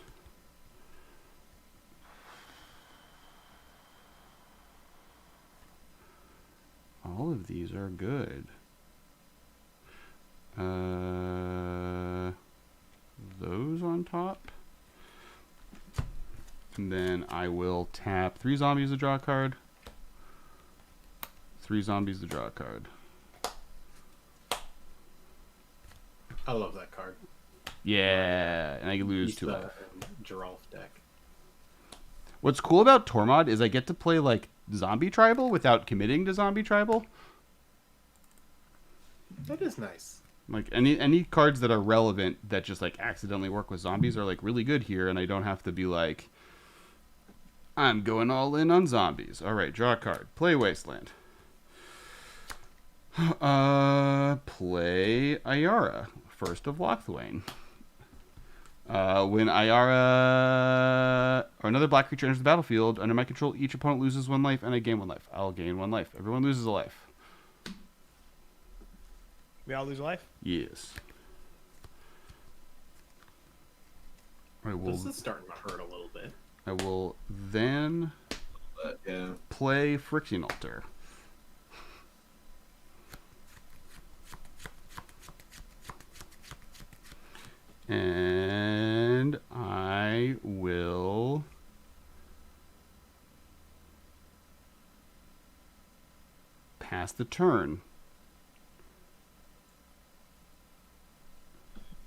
All of these are good. Those on top. And then I will tap 3 zombies to draw a card. 3 zombies to draw a card. I love that card. Yeah, and I lose 2 life. Geralf deck. What's cool about Tormod is I get to play like zombie tribal without committing to zombie tribal. That is nice. Like any cards that are relevant that just like accidentally work with zombies are like really good here, and I don't have to be like, I'm going all in on zombies. All right, draw a card. Play Wasteland. Play Ayara, first of Lochthwain. When Ayara or another black creature enters the battlefield under my control, each opponent loses 1 life, and I gain 1 life. I'll gain 1 life. Everyone loses a life. We all lose a life? Yes. This is starting to hurt a little bit. I will then Yeah. play Friction Altar. And I will pass the turn.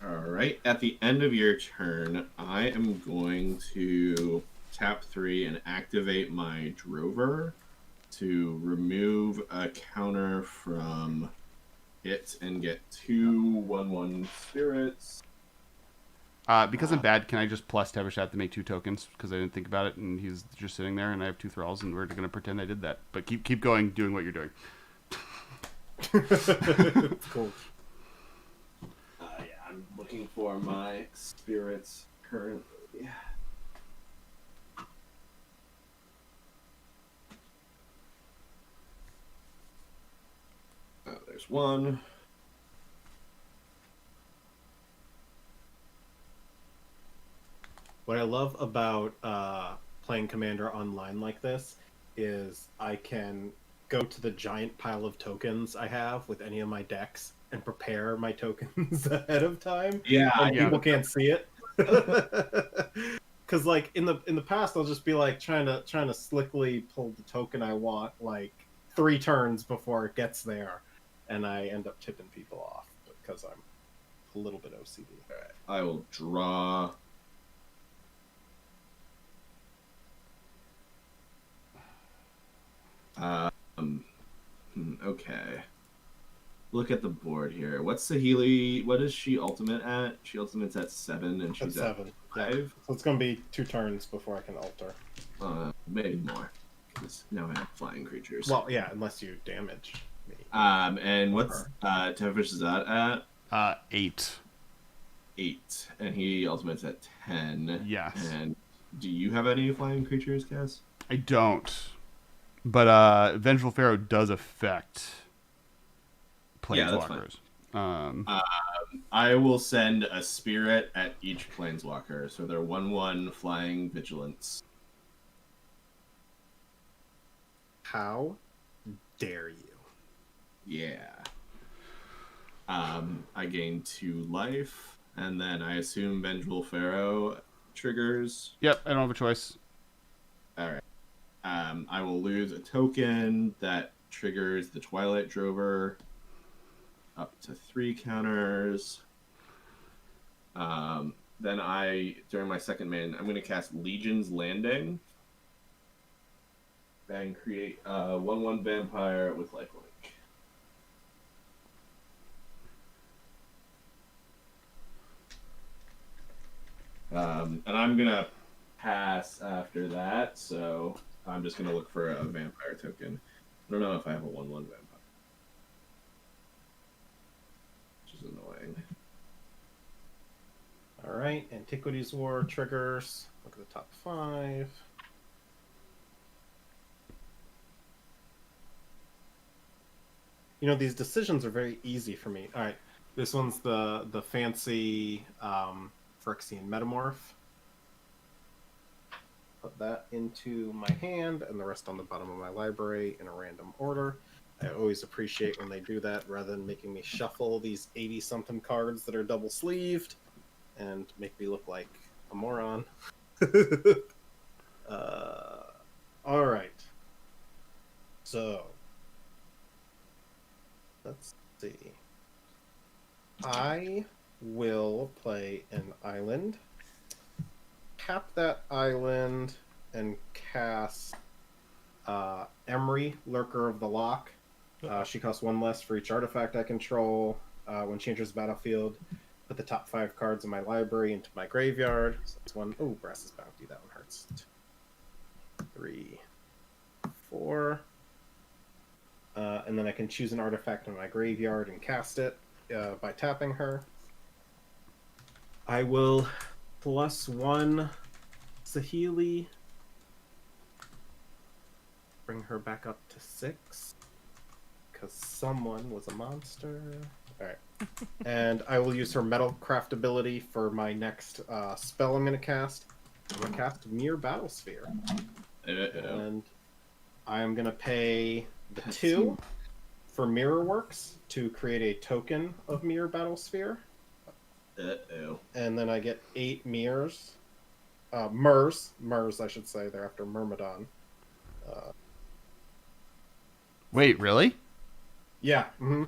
All right. At the end of your turn, I am going to tap 3 and activate my Drover to remove a counter from it and get 2 1/1 spirits. Because I'm bad, can I just plus Tevershat to make 2 tokens? Because I didn't think about it, and he's just sitting there, and I have 2 thralls, and we're going to pretend I did that. But keep going, doing what you're doing. Cool. Yeah, I'm looking for my spirits currently. There's 1. What I love about playing Commander online like this is I can go to the giant pile of tokens I have with any of my decks and prepare my tokens ahead of time. Yeah, and people can't see it. Because like in the past, I'll just be like trying to slickly pull the token I want like 3 turns before it gets there, and I end up tipping people off because I'm a little bit OCD. All right. I will draw. Okay. Look at the board here. What's Saheeli? What is she ultimate at? She ultimate's at 7, and she's At 7. at 5. So it's gonna be 2 turns before I can alter. Maybe more. 'Cause now I have flying creatures. Well, yeah, unless you damage me. And what's Tevish is that at? 8. 8, and he ultimate's at 10. Yes. And do you have any flying creatures, Cass? I don't. But Vengeful Pharaoh does affect Yeah, that's planeswalkers. I will send a spirit at each planeswalker, so they're 1/1 flying vigilance. How dare you? Yeah. I gain 2 life, and then I assume Vengeful Pharaoh triggers. Yep, I don't have a choice. All right. I will lose a token that triggers the Twilight Drover up to 3 counters. Then during my second main, I'm going to cast Legion's Landing and create a 1/1 vampire with lifelink. And I'm gonna pass after that, so I'm just gonna look for a vampire token. I don't know if I have a 1/1 vampire, which is annoying. All right, Antiquities War triggers. Look at the top 5. You know, these decisions are very easy for me. All right, this one's the fancy Phyrexian Metamorph. Put that into my hand, and the rest on the bottom of my library in a random order. I always appreciate when they do that, rather than making me shuffle these 80-something cards that are double-sleeved and make me look like a moron. All right. So, let's see. I will play an island, tap that island, and cast Emery, Lurker of the Lock. She costs 1 less for each artifact I control. When she enters the battlefield, put the top 5 cards in my library into my graveyard. So that's 1. Oh, Brass's Bounty. That one hurts. 2, 3, 4. And then I can choose an artifact in my graveyard and cast it by tapping her. I will +1 Saheeli. Bring her back up to 6. Because someone was a monster. Alright. And I will use her Metalcraft ability for my next spell I'm going to cast. I'm going to cast Mere Battlesphere. And I am going to pay the 2 for Mirrorworks to create a token of Mere Battlesphere. And then I get 8 mirrors. Mers, I should say. They're after Myrmidon. Wait, really? Yeah. Mm-hmm.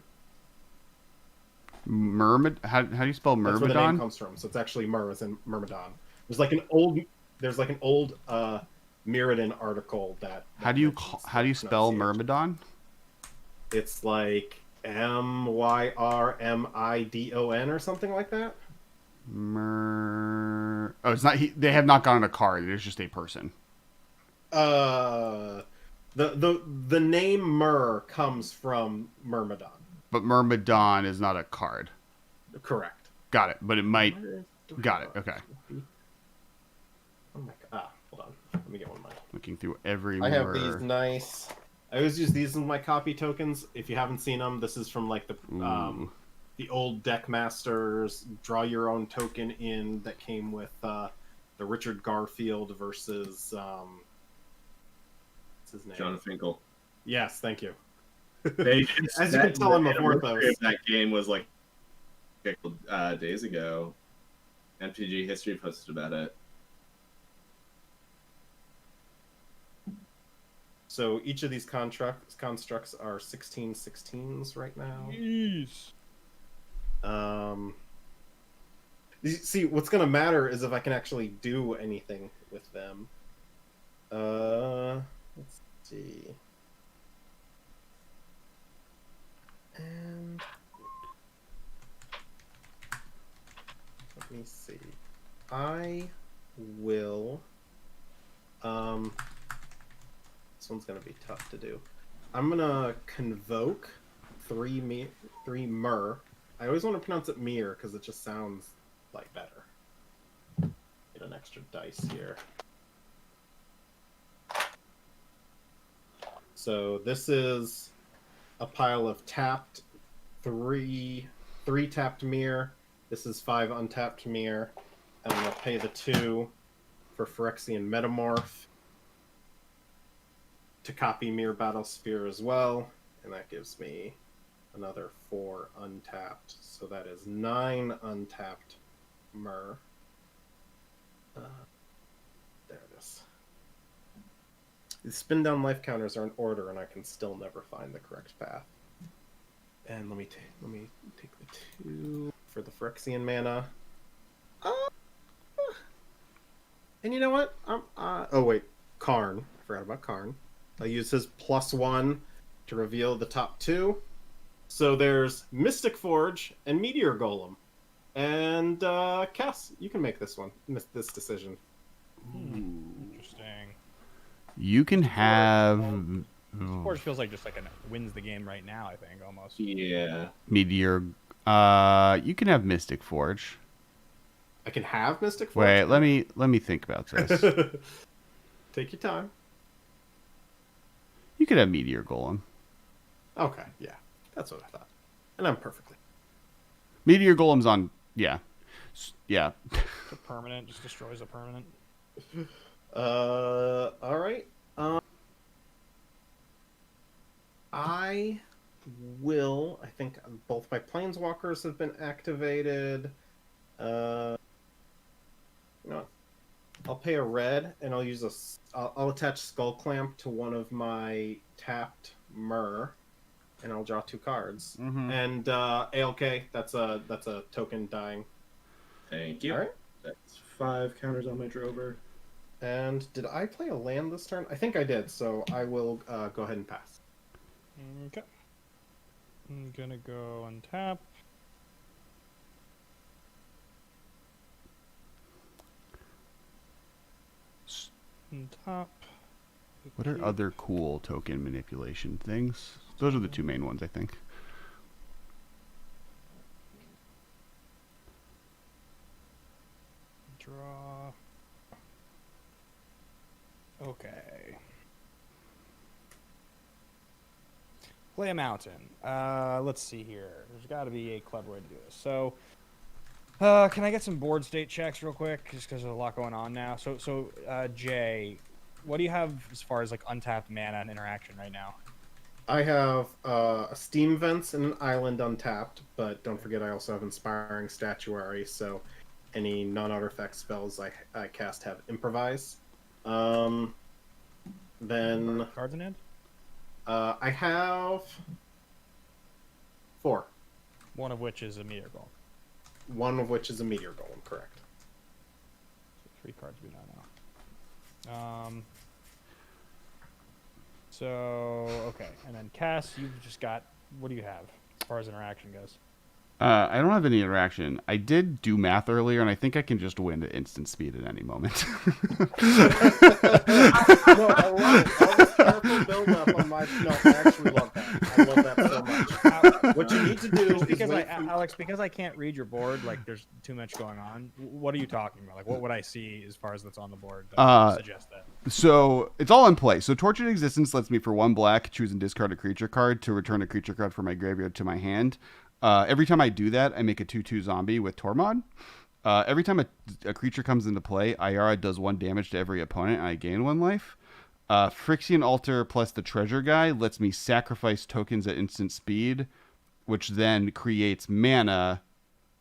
How do you spell Myrmidon? That's where the name comes from. So it's actually Mers and Myrmidon. There's like an old Mirrodin article that How do you spell Myrmidon? It's like Myrmidon or something like that. Oh, it's not. They have not gotten a card. It's just a person. The name Myr comes from Myrmidon. But Myrmidon is not a card. Correct. Got it. But it might. Got it. Okay. Oh my god. Hold on. Let me get one of mine. Looking through every. I have these nice. I always use these in my copy tokens. If you haven't seen them, this is from like the old Deck Masters Draw Your Own Token in that came with the Richard Garfield versus what's his name? John Finkel. Yes, thank you. As you can tell, I'm a Vorthos. That game was like a couple days ago. MTG History posted about it. So each of these constructs are 16/16s right now. Jeez. See, what's gonna matter is if I can actually do anything with them. Let's see. And let me see. I will. This one's gonna be tough to do. I'm gonna convoke 3 Myr. I always want to pronounce it Mir because it just sounds like better. Get an extra dice here. So this is a pile of tapped 3 tapped Mir. This is 5 untapped Mir. And I'm gonna pay the 2 for Phyrexian Metamorph to copy Mere Battlesphere as well, and that gives me another 4 untapped. So that is 9 untapped Myr. There it is. The spin down life counters are in order, and I can still never find the correct path. And let me take the 2 for the Phyrexian mana. And you know what? Oh wait, Karn. I forgot about Karn. I'll use his +1 to reveal the top 2. So there's Mystic Forge and Meteor Golem. And Cass, you can make this decision. Interesting. You can have Forge feels like just like wins the game right now. I think almost. Yeah. Meteor. You can have Mystic Forge. I can have Mystic Forge. Wait, let me think about this. Take your time. You could have Meteor Golem. Okay, yeah, that's what I thought, and I'm perfectly. Meteor Golem's on. Yeah. It's a permanent, just destroys a permanent. All right. I will. I think both my planeswalkers have been activated. You know what? I'll pay a red, and I'll use I'll attach Skull Clamp to one of my tapped Myr, and I'll draw 2 cards. Mm-hmm. And ALK, that's a token dying. Thank you. All right. That's 5 counters on my Drover. And did I play a land this turn? I think I did, so I will go ahead and pass. Okay. I'm gonna go untap. Untap. What are other cool token manipulation things? Those are the 2 main ones, I think. Draw. Okay. Play a mountain. Let's see here. There's got to be a clever way to do this. So, can I get some board state checks real quick? Just because there's a lot going on now. So, Jay, what do you have as far as like untapped mana and interaction right now? I have a Steam Vents and an Island untapped, but don't forget I also have Inspiring Statuary, so any non-artifact spells I cast have Improvise. Then Cards in hand? I have 4. One of which is a meteor golem. One of which is a Meteor Golem, correct. So 3 cards we know now. So, okay. And then Cass, you've just got, what do you have as far as interaction goes? I don't have any interaction. I did do math earlier, and I think I can just win at instant speed at any moment. No, I love it. All this careful build-up on my... No, I actually love that. I love that so much. What you need to do is because wait Alex, because I can't read your board, like there's too much going on. What are you talking about? Like, what would I see as far as that's on the board that would suggest that? So it's all in play. So Tortured Existence lets me for 1 black choose and discard a creature card to return a creature card from my graveyard to my hand. Every time I do that, I make a 2/2 zombie with Tormod. Every time a creature comes into play, Ayara does 1 damage to every opponent, and I gain 1 life. Phyrexian Altar plus the Treasure Guy lets me sacrifice tokens at instant speed, which then creates mana.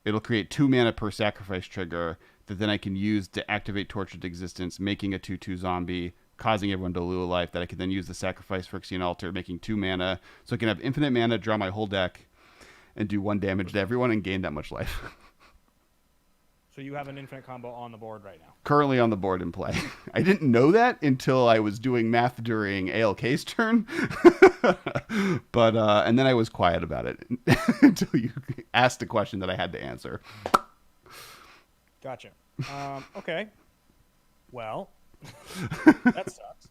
It'll create 2 mana per sacrifice trigger that then I can use to activate Tortured Existence, making a 2/2 zombie, causing everyone to lose a life that I can then use to sacrifice Phyrexian Altar, making 2 mana. So I can have infinite mana, draw my whole deck, and do 1 damage to everyone and gain that much life. So you have an infinite combo on the board right now. Currently on the board in play. I didn't know that until I was doing math during ALK's turn. But and then I was quiet about it until you asked a question that I had to answer. Gotcha. Okay. Well, that sucks.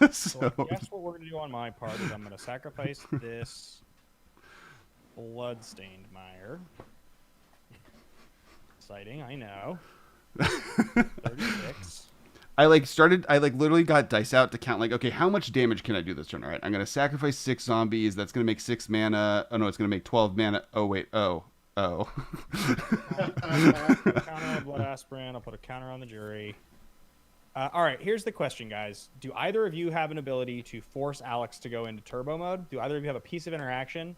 So I guess what we're going to do on my part is I'm going to sacrifice this Bloodstained Mire. Exciting, I know. 36. I literally got dice out to count, like, okay, how much damage can I do this turn? All right, I'm going to sacrifice 6 zombies. That's going to make 6 mana. Oh, no, it's going to make 12 mana. Oh, wait. Oh. I'll put a counter on Blood Aspirant. I'll put a counter on the Jury. All right, here's the question, guys. Do either of you have an ability to force Alex to go into turbo mode? Do either of you have a piece of interaction?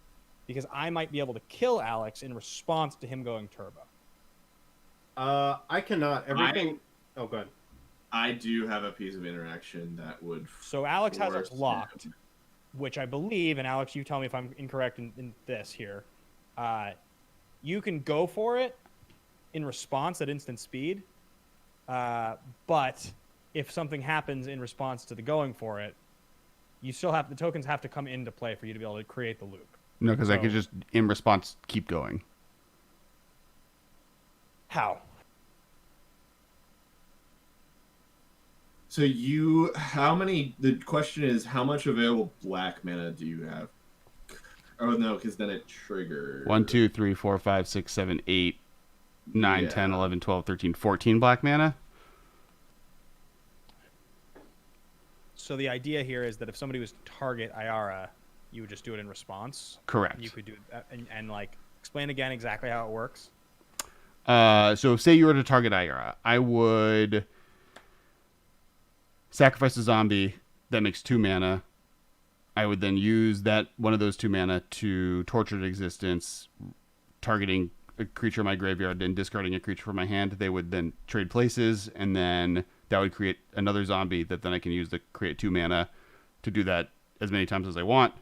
Because I might be able to kill Alex in response to him going turbo. I cannot. Everything... Oh, good. I do have a piece of interaction that would... So Alex has force us locked, which I believe, and Alex, you tell me if I'm incorrect in this here. You can go for it in response at instant speed, but if something happens in response to the going for it, you still have the tokens have to come into play for you to be able to create the loop. No, because I Oh. could just, in response, keep going. How? So the question is, how much available black mana do you have? Oh, no, because then it triggers. 1, 2, 3, 4, 5, 6, 7, 8, 9, Yeah. 10, 11, 12, 13, 14 black mana. So the idea here is that if somebody was to target Ayara, you would just do it in response. Correct. You could do it and like explain again exactly how it works. So say you were to target Ayara, I would sacrifice a zombie that makes 2 mana. I would then use that one of those 2 mana to Tortured Existence, targeting a creature in my graveyard and discarding a creature from my hand. They would then trade places, and then that would create another zombie that then I can use to create 2 mana to do that as many times as I want.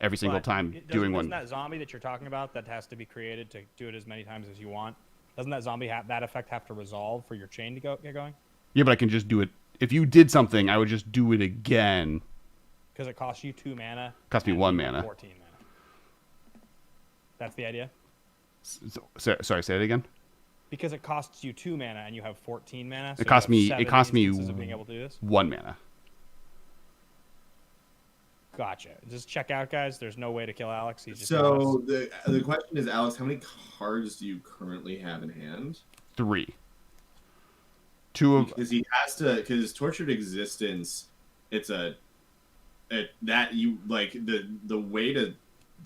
Every single But time doing one. Doesn't that zombie that you're talking about that has to be created to do it as many times as you want? Doesn't that zombie that effect have to resolve for your chain to get going? Yeah, but I can just do it. If you did something, I would just do it again. Because it costs you 2 mana. Cost me and 1 you have mana. 14 mana. That's the idea. Sorry, say it again. Because it costs you 2 mana and you have 14 mana. So It cost me. 7 It cost me instances of being able to do this. 1 mana. Gotcha. Just check out, guys. There's no way to kill Alex. He's just So the question is, Alex, how many cards do you currently have in hand? 3. 2 of Because he has to, because Tortured Existence, that you like the way to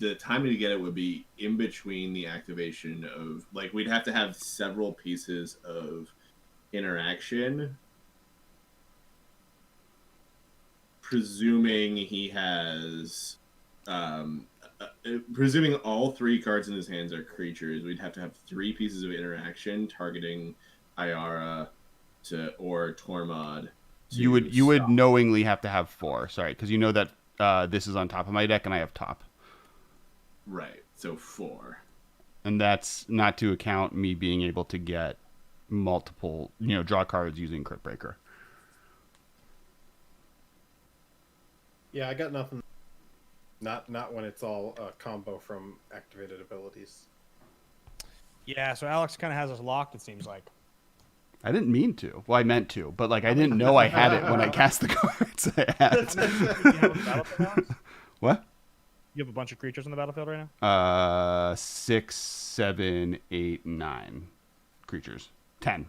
the timing to get it would be in between the activation of, like, we'd have to have several pieces of interaction, presuming he has presuming all 3 cards in his hands are creatures. We'd have to have 3 pieces of interaction targeting Ayara or Tormod. you would knowingly have to have 4. Sorry, because you know that this is on top of my deck and I have top, Right. So 4. and that's not to account me being able to get multiple, draw cards using Crypt Breaker. Yeah, I got nothing. Not when it's all a combo from activated abilities. Yeah, so Alex kind of has us locked, it seems like. I didn't mean to. Well, I meant to, but I didn't know I had it when I cast the cards. I had. How many creatures do you have on the battlefield, Alex? What? You have a bunch of creatures on the battlefield right now? 6, 7, 8, 9 creatures. 10.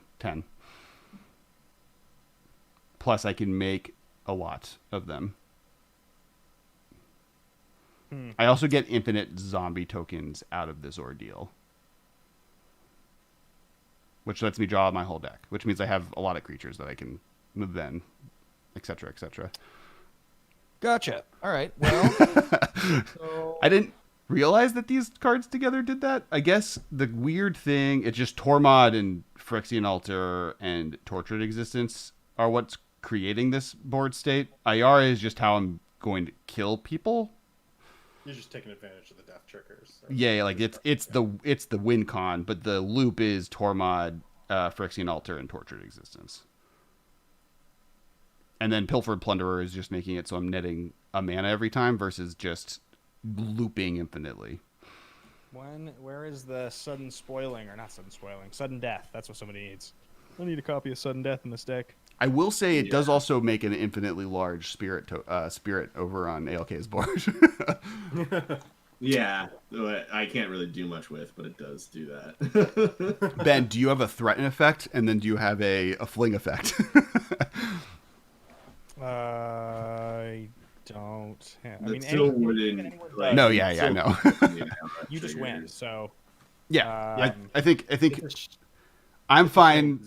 Plus, I can make a lot of them. I also get infinite zombie tokens out of this ordeal, which lets me draw my whole deck, which means I have a lot of creatures that I can move then, etc., etc. Gotcha. All right. Well, so... I didn't realize that these cards together did that. I guess the weird thing, it's just Tormod and Phyrexian Altar and Tortured Existence are what's creating this board state. Ayara is just how I'm going to kill people. You're just taking advantage of the death triggers. Yeah, like it's the win con, but the loop is Tormod, Phyrexian Altar, and Tortured Existence. And then Pilfered Plunderer is just making it so I'm netting a mana every time versus just looping infinitely. Where is the sudden spoiling, or not sudden spoiling, sudden death? That's what somebody needs. I need a copy of sudden death in this deck. I will say it does also make an infinitely large spirit over on ALK's board. Yeah, I can't really do much with, but it does do that. Ben, do you have a threaten effect, and then do you have a fling effect? I don't. I That mean, still anything wouldn't. anywhere Like, No, yeah, I know. you just win. So Yeah, I think I'm fine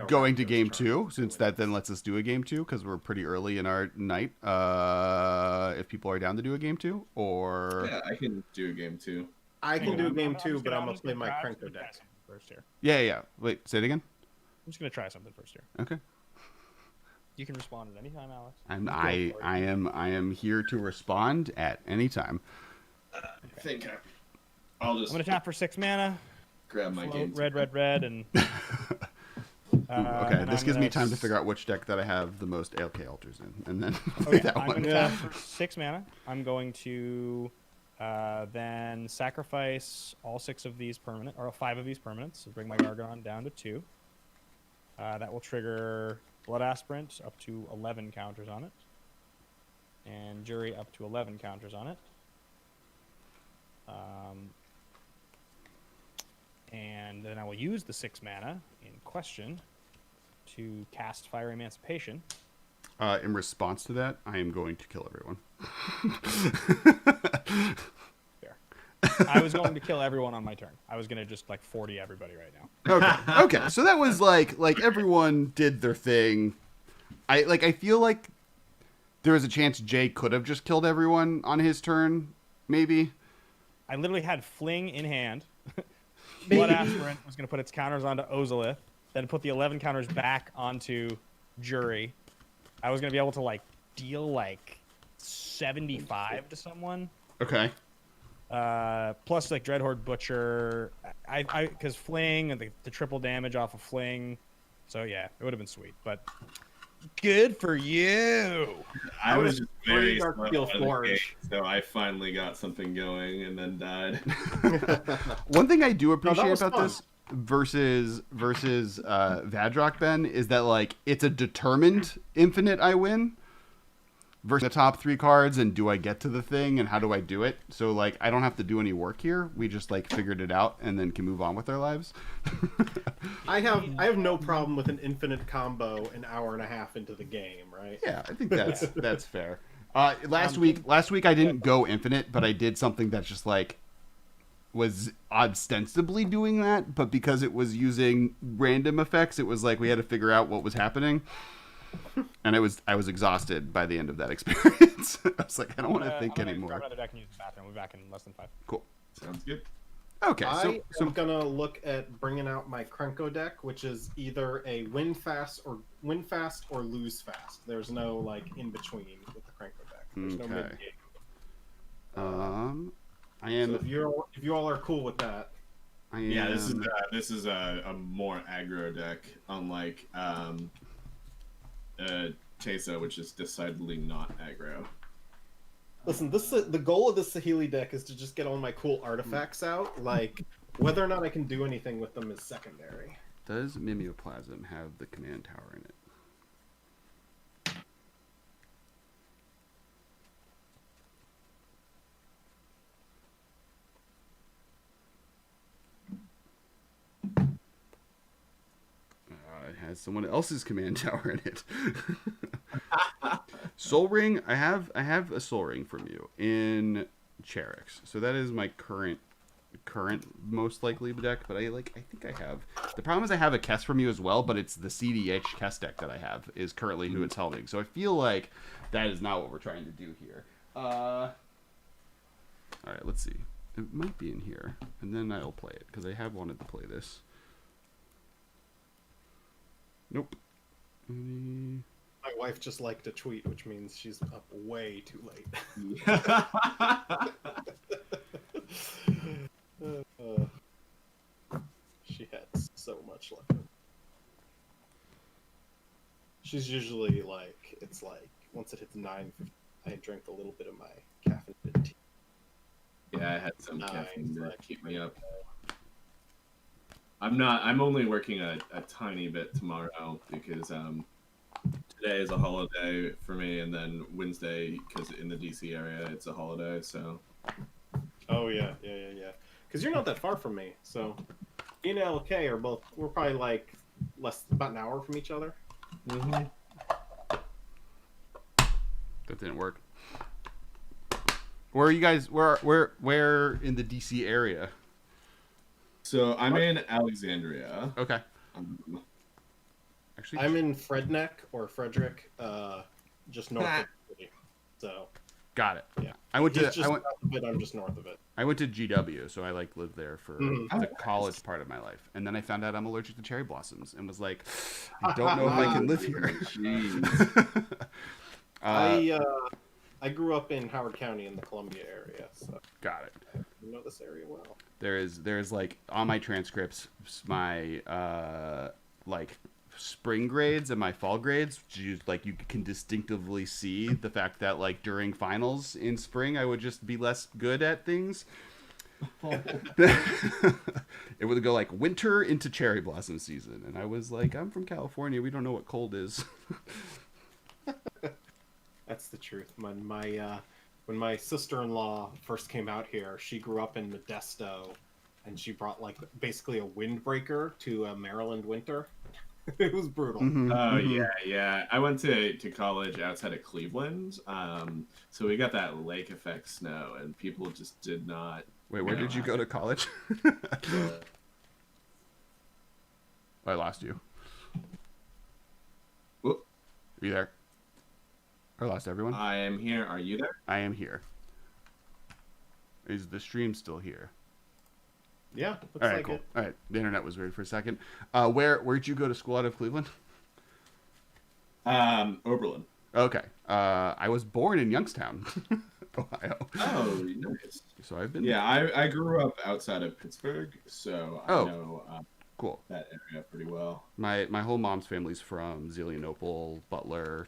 going to game 2, since that then lets us do a game 2 because we're pretty early in our night. If people are down to do a game 2, or Yeah, I can do a game 2. I can do game 2, but I'm I'm gonna just play my try Krenko something deck. first here. yeah. Wait, say it again. I'm just gonna try something first here. Okay. You can respond at any time, Alex. I am here to respond at any time. I think I'll just I'm gonna tap for 6 mana. grab my Float game. red, and Okay, and this I'm gives me gonna time to figure out which deck that I have the most ALK altars in, and then play Okay, that I'm one. gonna tap for 6 mana. I'm going to Then sacrifice all 6 of these permanent, or 5 of these permanents. So bring my Gargon down to 2. That will trigger Blood Aspirant up to 11 counters on it. And Jury up to 11 counters on it. And then I will use the 6 mana in question to cast Fire Emancipation. In response to that, I am going to kill everyone. Fair. I was going to kill everyone on my turn. I was going to just 40 everybody right now. Okay. Okay. So that was like everyone did their thing. I feel like there was a chance Jay could have just killed everyone on his turn, maybe. I literally had Fling in hand. Blood Aspirant was going to put its counters onto Ozolith, then put the 11 counters back onto Jury. I was going to be able to deal 75 to someone. Okay. Plus Dreadhorde Butcher. Because Fling and the triple damage off of Fling. So yeah, it would have been sweet. But good for you. I was just very Dark slow Steel out of the Forge. gate, so I finally got something going and then died. One thing I do appreciate was about fun. this versus Vadrock, Ben, is that it's a determined infinite I win versus the top 3 cards, and do I get to the thing and how do I do it? So I don't have to do any work here. We just figured it out and then can move on with our lives. I have no problem with an infinite combo an hour and a half into the game, right? Yeah, I think that's fair. Last week I didn't go infinite, but I did something that just was ostensibly doing that, but because it was using random effects, it was we had to figure out what was happening. And I was exhausted by the end of that experience. I was I don't want to think anymore. Grab another deck and use the bathroom. We'll be back in less than 5. Cool. Sounds good. Okay, I so am gonna look at bringing out my Krenko deck, which is either a win fast or lose fast. There's no in between with the Krenko deck. There's no mid game. I am. So if you all are cool with that, I am. Yeah, this is a more aggro deck, unlike Tesa, which is decidedly not aggro. listen. The goal of the Sahili deck is to just get all my cool artifacts out. Whether or not I can do anything with them is secondary. Does Mimeoplasm have the command tower in it? It has someone else's command tower in it. Soul Ring, I have a Soul Ring from you in Cherix. So that is my current most likely deck, but I think I have. The problem is I have a Kess from you as well, but it's the CDH Kess deck that I have is currently who it's helping. So I feel like that is not what we're trying to do here. All right, let's see. It might be in here, and then I'll play it because I have wanted to play this. Nope. My wife just liked a tweet, which means she's up way too late. She had so much left. She's usually once it hits 9, I drink a little bit of my caffeinated tea. Yeah, I had some caffeine to like- keep me up. I'm only working a tiny bit tomorrow because today is a holiday for me, and then Wednesday, because in the DC area it's a holiday. So Oh yeah. Because you're not that far from me, so me and ALK we're probably about an hour from each other. That didn't work. Where are you guys? Where in the DC area? So I'm in Alexandria. Okay. Actually, I'm in Fredneck or Frederick, just north of the city. So got it. yeah, I went south of it. I'm just north of it. I went to GW, so I lived there for the college part of my life, and then I found out I'm allergic to cherry blossoms, and was I don't know if I can live here. I grew up in Howard County in the Columbia area, so got it. I know this area well. There's on my transcripts my spring grades and my fall grades, like you can distinctively see the fact that like during finals in spring I would just be less good at things. It would go like winter into cherry blossom season, and I was like, I'm from California, we don't know what cold is. That's the truth. When my sister-in-law first came out here, she grew up in Modesto, and she brought like basically a windbreaker to a Maryland winter. It was brutal. Oh yeah. I went to college outside of Cleveland, so we got that lake effect snow, and people just did not. Wait, where did you go to college? I lost you. Whoop. Are you there? I lost everyone. I am here. Are you there? I am here. Is the stream still here? Yeah, looks All right, like cool. it. All right, the internet was weird for a second. Where'd you go to school out of Cleveland? Oberlin. Okay. I was born in Youngstown, Ohio. Oh, nice. So I've been. Yeah, I grew up outside of Pittsburgh, so I know Cool. that area pretty well. My whole mom's family's from Zelienople, Butler.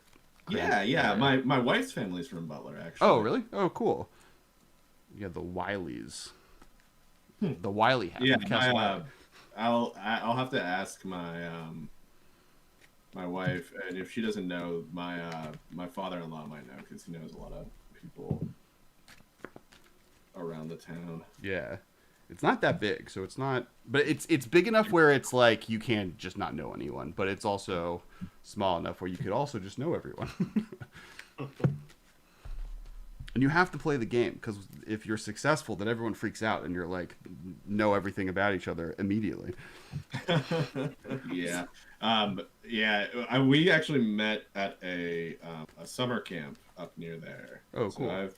Yeah. area. My wife's family's from Butler, actually. Oh, really? Oh, cool. Yeah, the Wileys. The Wiley half. Yeah, of Castle Wiley. I'll have to ask my my wife, and if she doesn't know, my father-in-law might know because he knows a lot of people around the town. Yeah. It's not that big, so it's not, but it's big enough where it's like you can't just not know anyone, but it's also small enough where you could also just know everyone. And you have to play the game, because if you're successful, then everyone freaks out and you're like know everything about each other immediately. Yeah. We actually met at a summer camp up near there. Oh, cool. So I've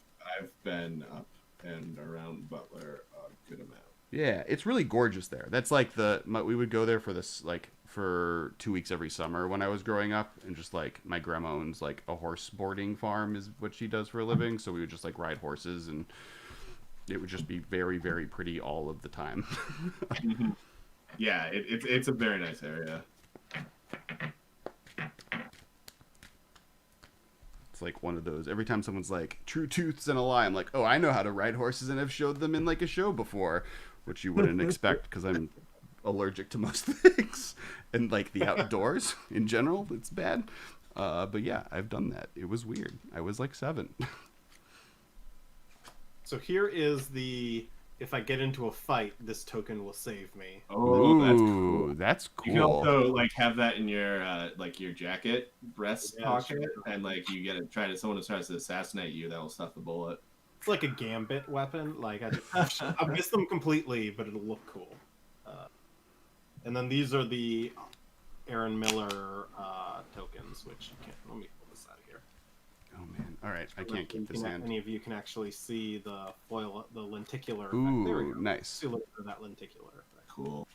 been up and around Butler a good amount. Yeah, it's really gorgeous there. That's like we would go there for this, like, for 2 weeks every summer when I was growing up, and just like my grandma owns like a horse boarding farm is what she does for a living, so we would just like ride horses, and it would just be very, very pretty all of the time. Yeah, it's a very nice area. It's like one of those, every time someone's like true tooths and a lie, I'm like, oh, I know how to ride horses and have showed them in like a show before, which you wouldn't expect because I'm allergic to most things, and like the outdoors in general, it's bad. But yeah, I've done that. It was weird. I was like 7. So here is if I get into a fight, this token will save me. Oh, that's cool. Ooh, that's You can cool. also like have that in your like your jacket breast Yeah, pocket, sure. and like you get to someone tries to assassinate you, that will stop the bullet. It's like a gambit weapon. Like I miss them completely, but it'll look cool. And then these are the Aaron Miller tokens, which you can't. Let me pull this out of here. Oh man! All right, I can't keep this hand. Any of you can actually see the foil, the lenticular. Effect. There we Ooh, go. nice. See a little bit of that lenticular effect. Cool.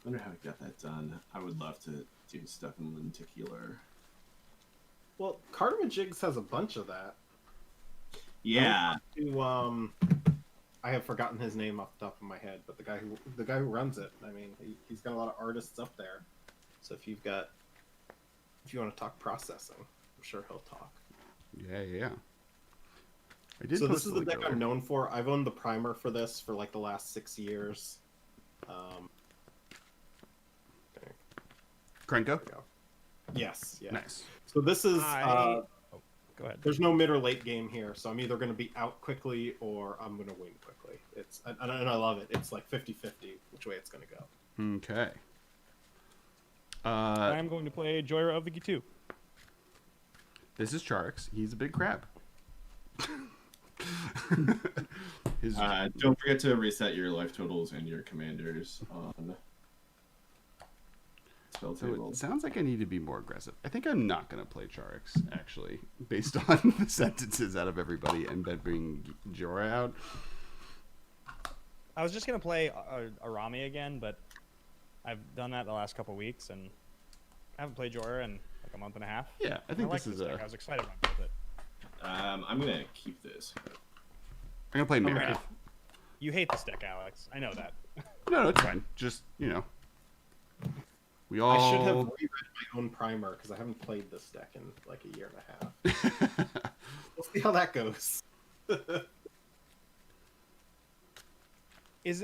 Wonder how I got that done. I would love to do stuff in lenticular. Well, Cartamajigs has a bunch of that. Yeah. I have forgotten his name off the top of my head, but the guy who runs it. I mean, he's got a lot of artists up there. So if you want to talk processing, I'm sure he'll talk. Yeah. I did. So post this is the deck I'm known for. I've owned the primer for this for like the last 6 years. Krenko. Yes. Yeah. Nice. So this is. Go ahead. There's no mid or late game here, so I'm either going to be out quickly or I'm going to win quickly. And I love it. It's like 50-50 which way it's going to go. Okay. I'm going to play Joyer of the G2. This is Charix. He's a big crab. Don't forget to reset your life totals and your commanders on spell So table. it sounds like I need to be more aggressive. I think I'm not going to play Charix, actually, based on the sentences out of everybody and then bring Jorah out. I was just going to play Arami again, but I've done that the last couple weeks, and I haven't played Joyer in like a month and a half. Yeah, I think like this is deck. I was excited when I built it. I'm gonna keep this. I'm going to play Mirath. You hate this deck, Alex. I know that. No, it's fine. Just, We all. I should have reread my own primer because I haven't played this deck in like a year and a half. We'll see how that goes. Is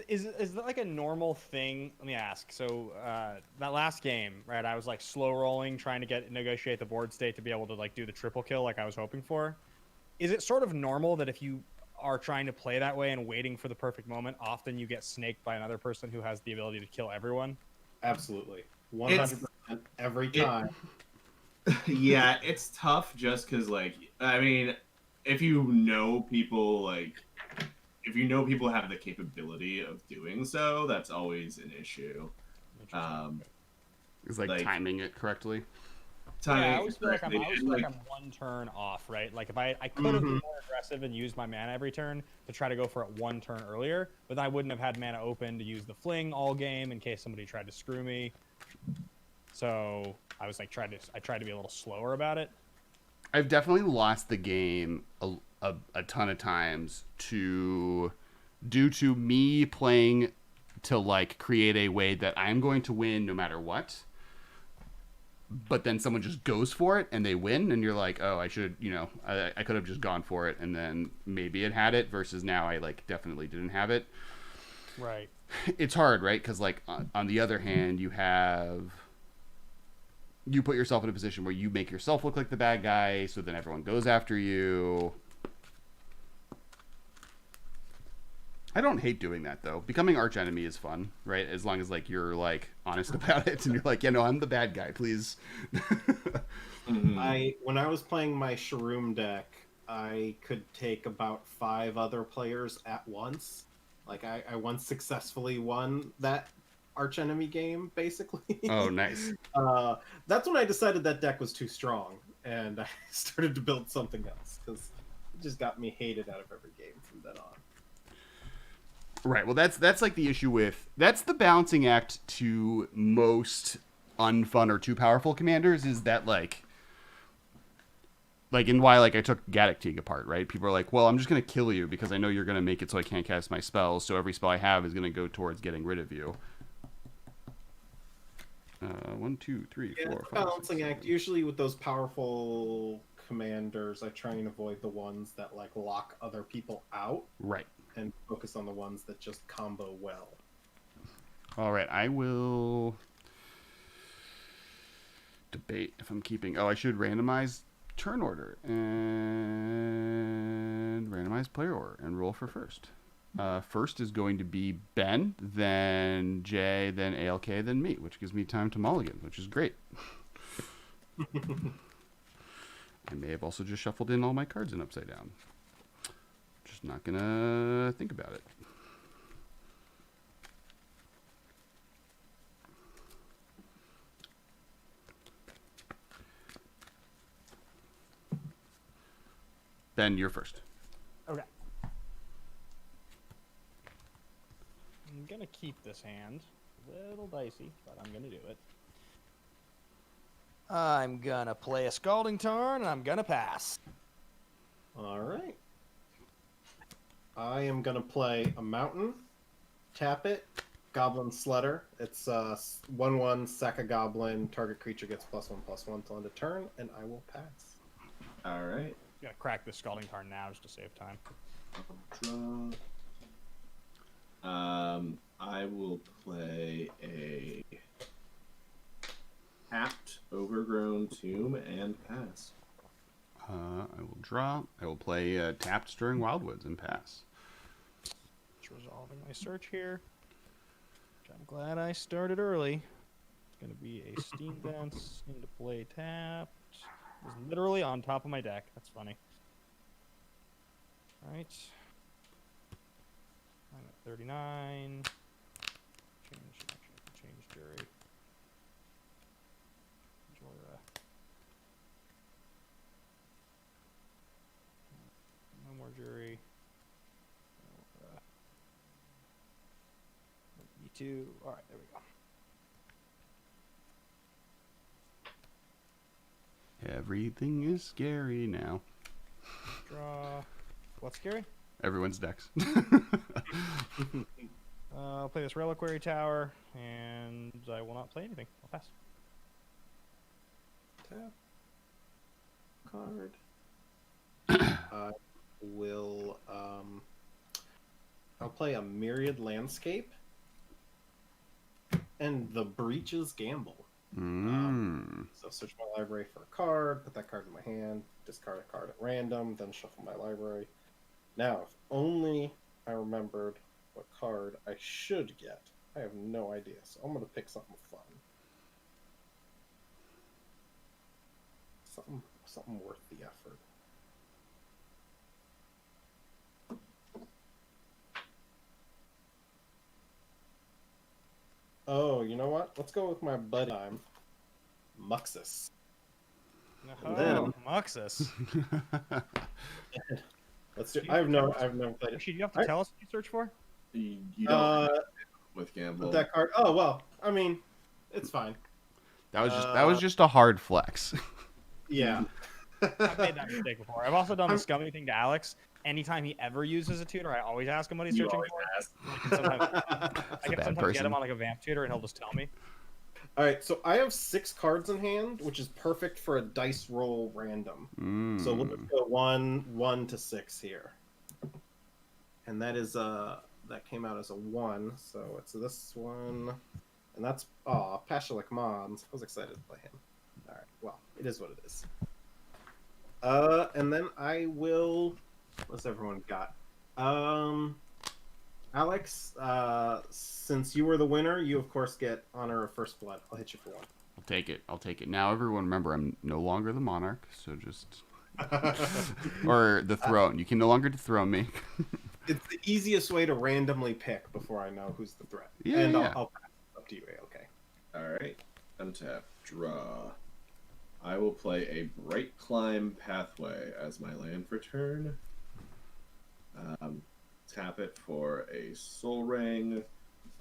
that like a normal thing? Let me ask. So that last game, right? I was like slow rolling, trying to negotiate the board state to be able to like do the triple kill like I was hoping for. Is it sort of normal that if you are trying to play that way and waiting for the perfect moment, often you get snaked by another person who has the ability to kill everyone? Absolutely, 100% every time. Yeah, it's tough just because, like, I mean, if you know people, like, if you know people have the capability of doing so, that's always an issue. It's like timing it correctly. Yeah, I always feel like correctly, I'm one turn off, right? Like if I could have been more aggressive and used my mana every turn to try to go for it one turn earlier, but then I wouldn't have had mana open to use the fling all game in case somebody tried to screw me. So I was like I tried to be a little slower about it. I've definitely lost the game a ton of times due to me playing to like create a way that I'm going to win no matter what. But then someone just goes for it and they win, and you're like, oh, I should, I could have just gone for it, and then maybe it had it. Versus now, I like definitely didn't have it. Right. It's hard, right? Because like on the other hand, you put yourself in a position where you make yourself look like the bad guy, so then everyone goes after you. I don't hate doing that though. Becoming archenemy is fun, right? As long as like you're like honest about it and you're like, yeah, no, I'm the bad guy, please. When I was playing my Shroom deck, I could take about 5 other players at once. Like I once successfully won that archenemy game, basically. Oh, nice. That's when I decided that deck was too strong, and I started to build something else because it just got me hated out of every game from then on. Right. Well, that's like the issue with that's the balancing act to most unfun or too powerful commanders is that like and why like I took Gaddock Teague apart, right? People are like, well, I'm just gonna kill you because I know you're gonna make it so I can't cast my spells. So every spell I have is gonna go towards getting rid of you. 1, 2, 3, 4, 5. Balancing act. Usually with those powerful commanders, I try and avoid the ones that like lock other people out. Right. And focus on the ones that just combo well. All right, I will debate if I'm keeping. Oh, I should randomize turn order and randomize player order and roll for first. First is going to be Ben, then Jay, then ALK, then me, which gives me time to mulligan, which is great. I may have also just shuffled in all my cards in upside down. Just not gonna think about it. Ben, you're first. Okay. I'm gonna keep this hand. A little dicey, but I'm gonna do it. I'm gonna play a Scalding Tarn, and I'm gonna pass. All right. I am going to play a mountain, tap it, Goblin Sledder. It's 1/1, sack a goblin, target creature gets +1/+1 till end of turn, and I will pass. All right. You gotta crack this Scalding Tarn now just to save time. I will play a tapped Overgrown Tomb and pass. I will draw. I will play tapped Stirring Wildwoods and pass. Just resolving my search here. Which I'm glad I started early. It's going to be a Steam Dance into play tapped. It was literally on top of my deck. That's funny. Alright. I'm at 39. Change jury. Jorah. No more jury. E2. Alright, there we go. Everything is scary now. Draw. What's scary? Everyone's decks. I'll play this Reliquary Tower, and I will not play anything. I'll pass. Tap. Card. I will. I'll play a Myriad Landscape and the Breaches Gamble. So search my library for a card, put that card in my hand, discard a card at random, then shuffle my library. Now, if only I remembered what card I should get. I have no idea, so I'm going to pick something fun. Something worth the effort. Oh, you know what? Let's go with my buddy time. Muxus. Oh, then- Muxus. Let's do. I've never played it. Actually, do you have to tell us what you search for? You don't with With Gamble. that card. Oh well. I mean, it's fine. That was just a hard flex. Yeah. I've made that mistake before. I've also done the scummy thing to Alex. Anytime he ever uses a tutor, I always ask him what he's You searching always for. ask. I can sometimes get person. him on like a vamp tutor, and he'll just tell me. All right. So I have 6 cards in hand, which is perfect for a dice roll random. So we'll just go 1 to 6 here. And that is that came out as a 1, so it's this one, and that's Pashalik Mons. I was excited to play him. All right. Well, it is what it is. And then I will. What's everyone got? Alex, since you were the winner, you of course get honor of first blood. I'll hit you for 1. I'll take it. Now, everyone, remember, I'm no longer the monarch, so just or the throne. You can no longer dethrone me. It's the easiest way to randomly pick before I know who's the threat. Yeah, and yeah. I'll pass it up to you, ALK. All right. Untap. Draw. I will play a Bright Climb Pathway as my land for turn. Tap it for a Soul Ring.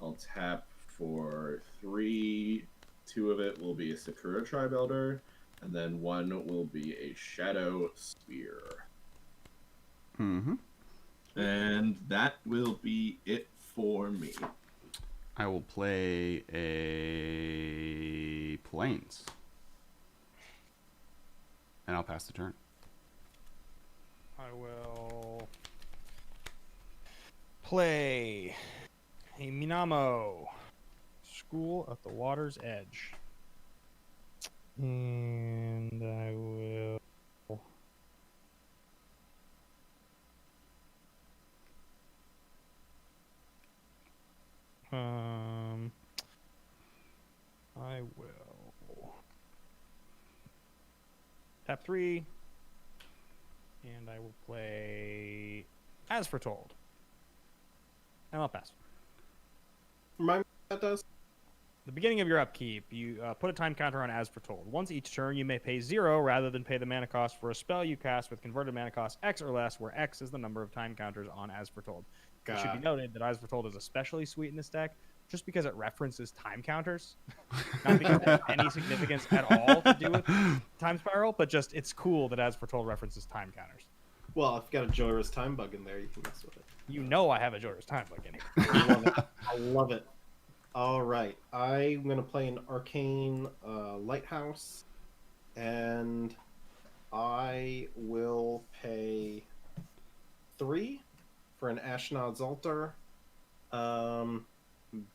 I'll tap for 3. 2 of it will be a Sakura Tribe Elder, and then 1 will be a Shadow Spear. Mm-hmm. And that will be it for me. I will play a Plains. And I'll pass the turn. I will play a Minamo, School at the Water's Edge. And I will I will tap 3, and I will play As Foretold, and I'll pass. Remind me what that does. The beginning of your upkeep, you put a time counter on As Foretold. Once each turn, you may pay 0 rather than pay the mana cost for a spell you cast with converted mana cost X or less, where X is the number of time counters on As Foretold. It should be noted that As Foretold is especially sweet in this deck, just because it references time counters, not because it has any significance at all to do with Time Spiral, but just it's cool that As Foretold references time counters. Well, if you've got a Joyra's time bug in there, you can mess with it. You know I have a Jora's time bug in here. I love it. I love it. All right, I'm gonna play an Arcane Lighthouse, and I will pay 3 for an Ashnod's Altar.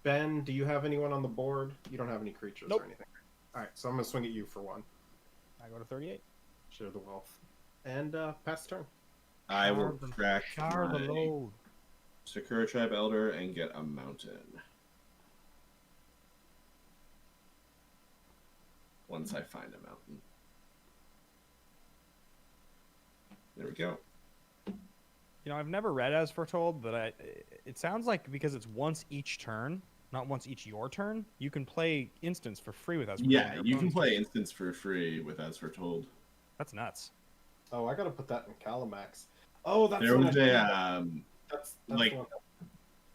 Ben, do you have anyone on the board? You don't have any creatures Nope. or anything. All right, so I'm gonna swing at you for 1. I go to 38. Share the wealth, and pass turn. I will Shard the- crack Shard the my load. Sakura Tribe Elder and get a mountain. Once I find a mountain. There we go. You know, I've never read As Foretold, but it sounds like because it's once each turn, not once each your turn, you can play instance for free with As Foretold. Yeah, you can play instance for free with As Foretold. That's nuts. Oh, I gotta put that in Calamax. Oh, that's There what was that's like- the one.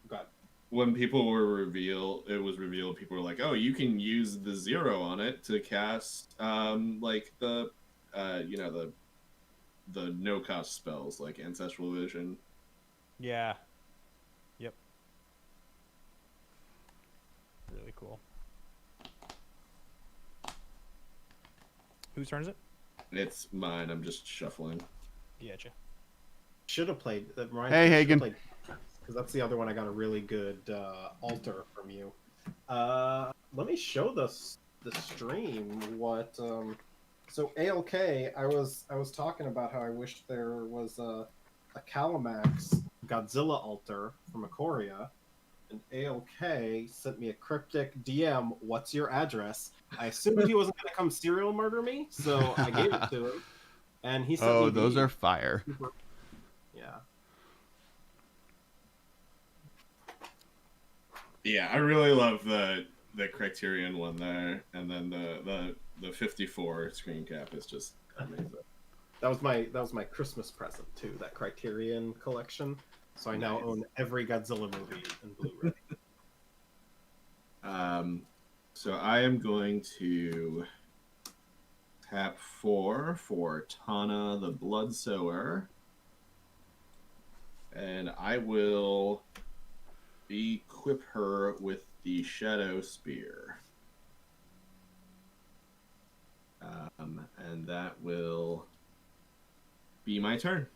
Got when people were it was revealed, people were like, "Oh, you can use the 0 on it to cast like the the no cost spells like Ancestral Vision." Yeah. Yep. really cool. Whose turn is it? It's mine. I'm just shuffling. Getcha. Should have played. That Hey, Hagen. Because that's the other one I got a really good altar from you. Let me show the stream what. So ALK, I was talking about how I wished there was a Calamax Godzilla altar from Ikoria, and ALK sent me a cryptic DM. What's your address? I assumed he wasn't going to come serial murder me, so I gave it to him, and he sent me. Those are fire. Yeah. Yeah, I really love the Criterion one there, and then the 54 screen cap is just amazing. That was my Christmas present too. That Criterion collection. So I now own every Godzilla movie in Blu-ray. So I am going to tap 4 for Tana the Bloodsower, and I will equip her with the Shadow Spear. And that will be my turn.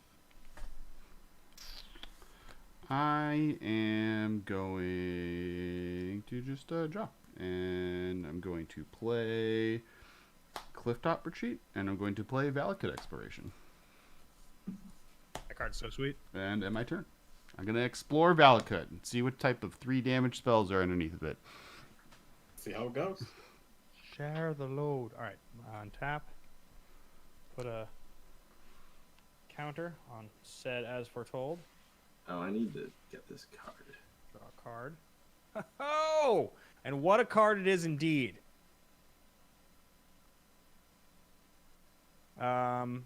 I am going to just draw. And I'm going to play Clifftop Retreat, and I'm going to play Valakut Exploration. That card's so sweet. And at my turn, I'm going to explore Valakut and see what type of 3 damage spells are underneath of it. See how it goes. Share the load. All right, on tap. Put a counter on said as foretold. Oh, I need to get this card. Draw a card. Oh! And what a card it is indeed. I'm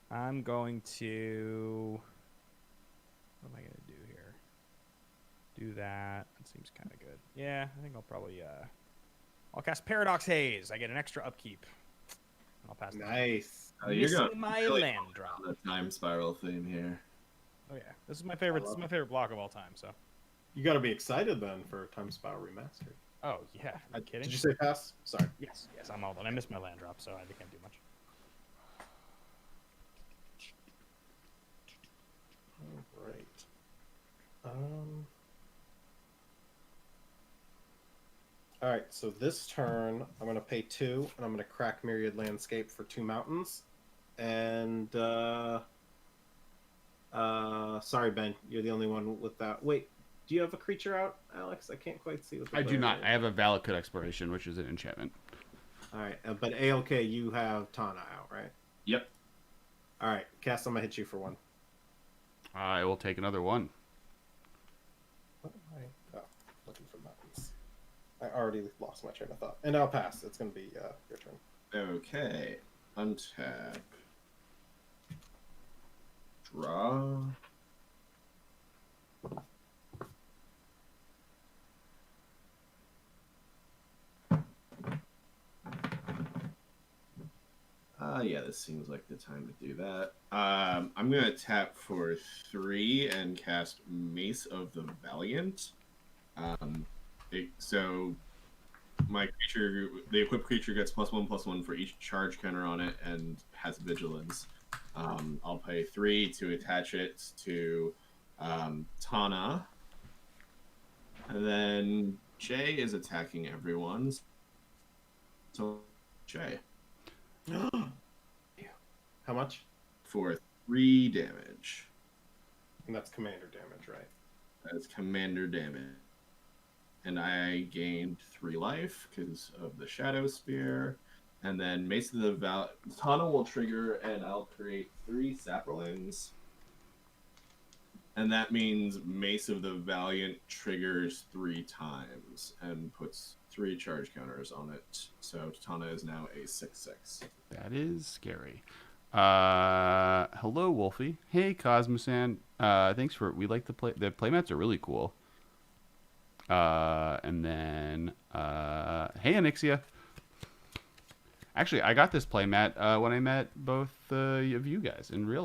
going to... What am I going to do here? Do that. That seems kind of good. Yeah, I think I'll probably... I'll cast Paradox Haze. I get an extra upkeep. I'll pass. Nice. Oh, you're Missing going my really land drop. the time spiral theme here. Oh yeah, this is my favorite. This is my favorite block of all time. So. You got to be excited then for Time Spiral Remastered. Oh yeah, are you kidding? Did you say pass? Sorry. Yes, I'm all done. I missed my land drop, so I can't do much. All right. All right. So this turn, I'm going to pay 2, and I'm going to crack Myriad Landscape for 2 mountains. And sorry, Ben, you're the only one with that. Wait, do you have a creature out, Alex? I can't quite see what the I do not. is. I have a Valakut Exploration, which is an enchantment. All right, but ALK, you have Tana out, right? Yep. All right, Cass, I'm gonna hit you for 1. I will take another 1. What am I? Oh, looking for mountains. I already lost my train of thought, and I'll pass. It's gonna be your turn. Okay. Untap. Draw. Yeah, this seems like the time to do that. I'm going to tap for 3 and cast Mace of the Valiant. So my creature, the equipped creature gets +1/+1 for each charge counter on it and has vigilance. I'll pay 3 to attach it to Tana. And then Jay is attacking everyone. So, Jay. How much? For 3 damage. And that's commander damage, right? That's commander damage. And I gained 3 life because of the Shadow Spear. And then Mace of the Tana will trigger, and I'll create 3 saplings. And that means Mace of the Valiant triggers 3 times and puts 3 charge counters on it. So Tana is now a 6/6. That is scary. Hello, Wolfie. Hey, Cosmosan. Thanks for. We like the play. The playmats are really cool. And then, hey, Anixia. Actually, I got this playmat when I met both of you guys in real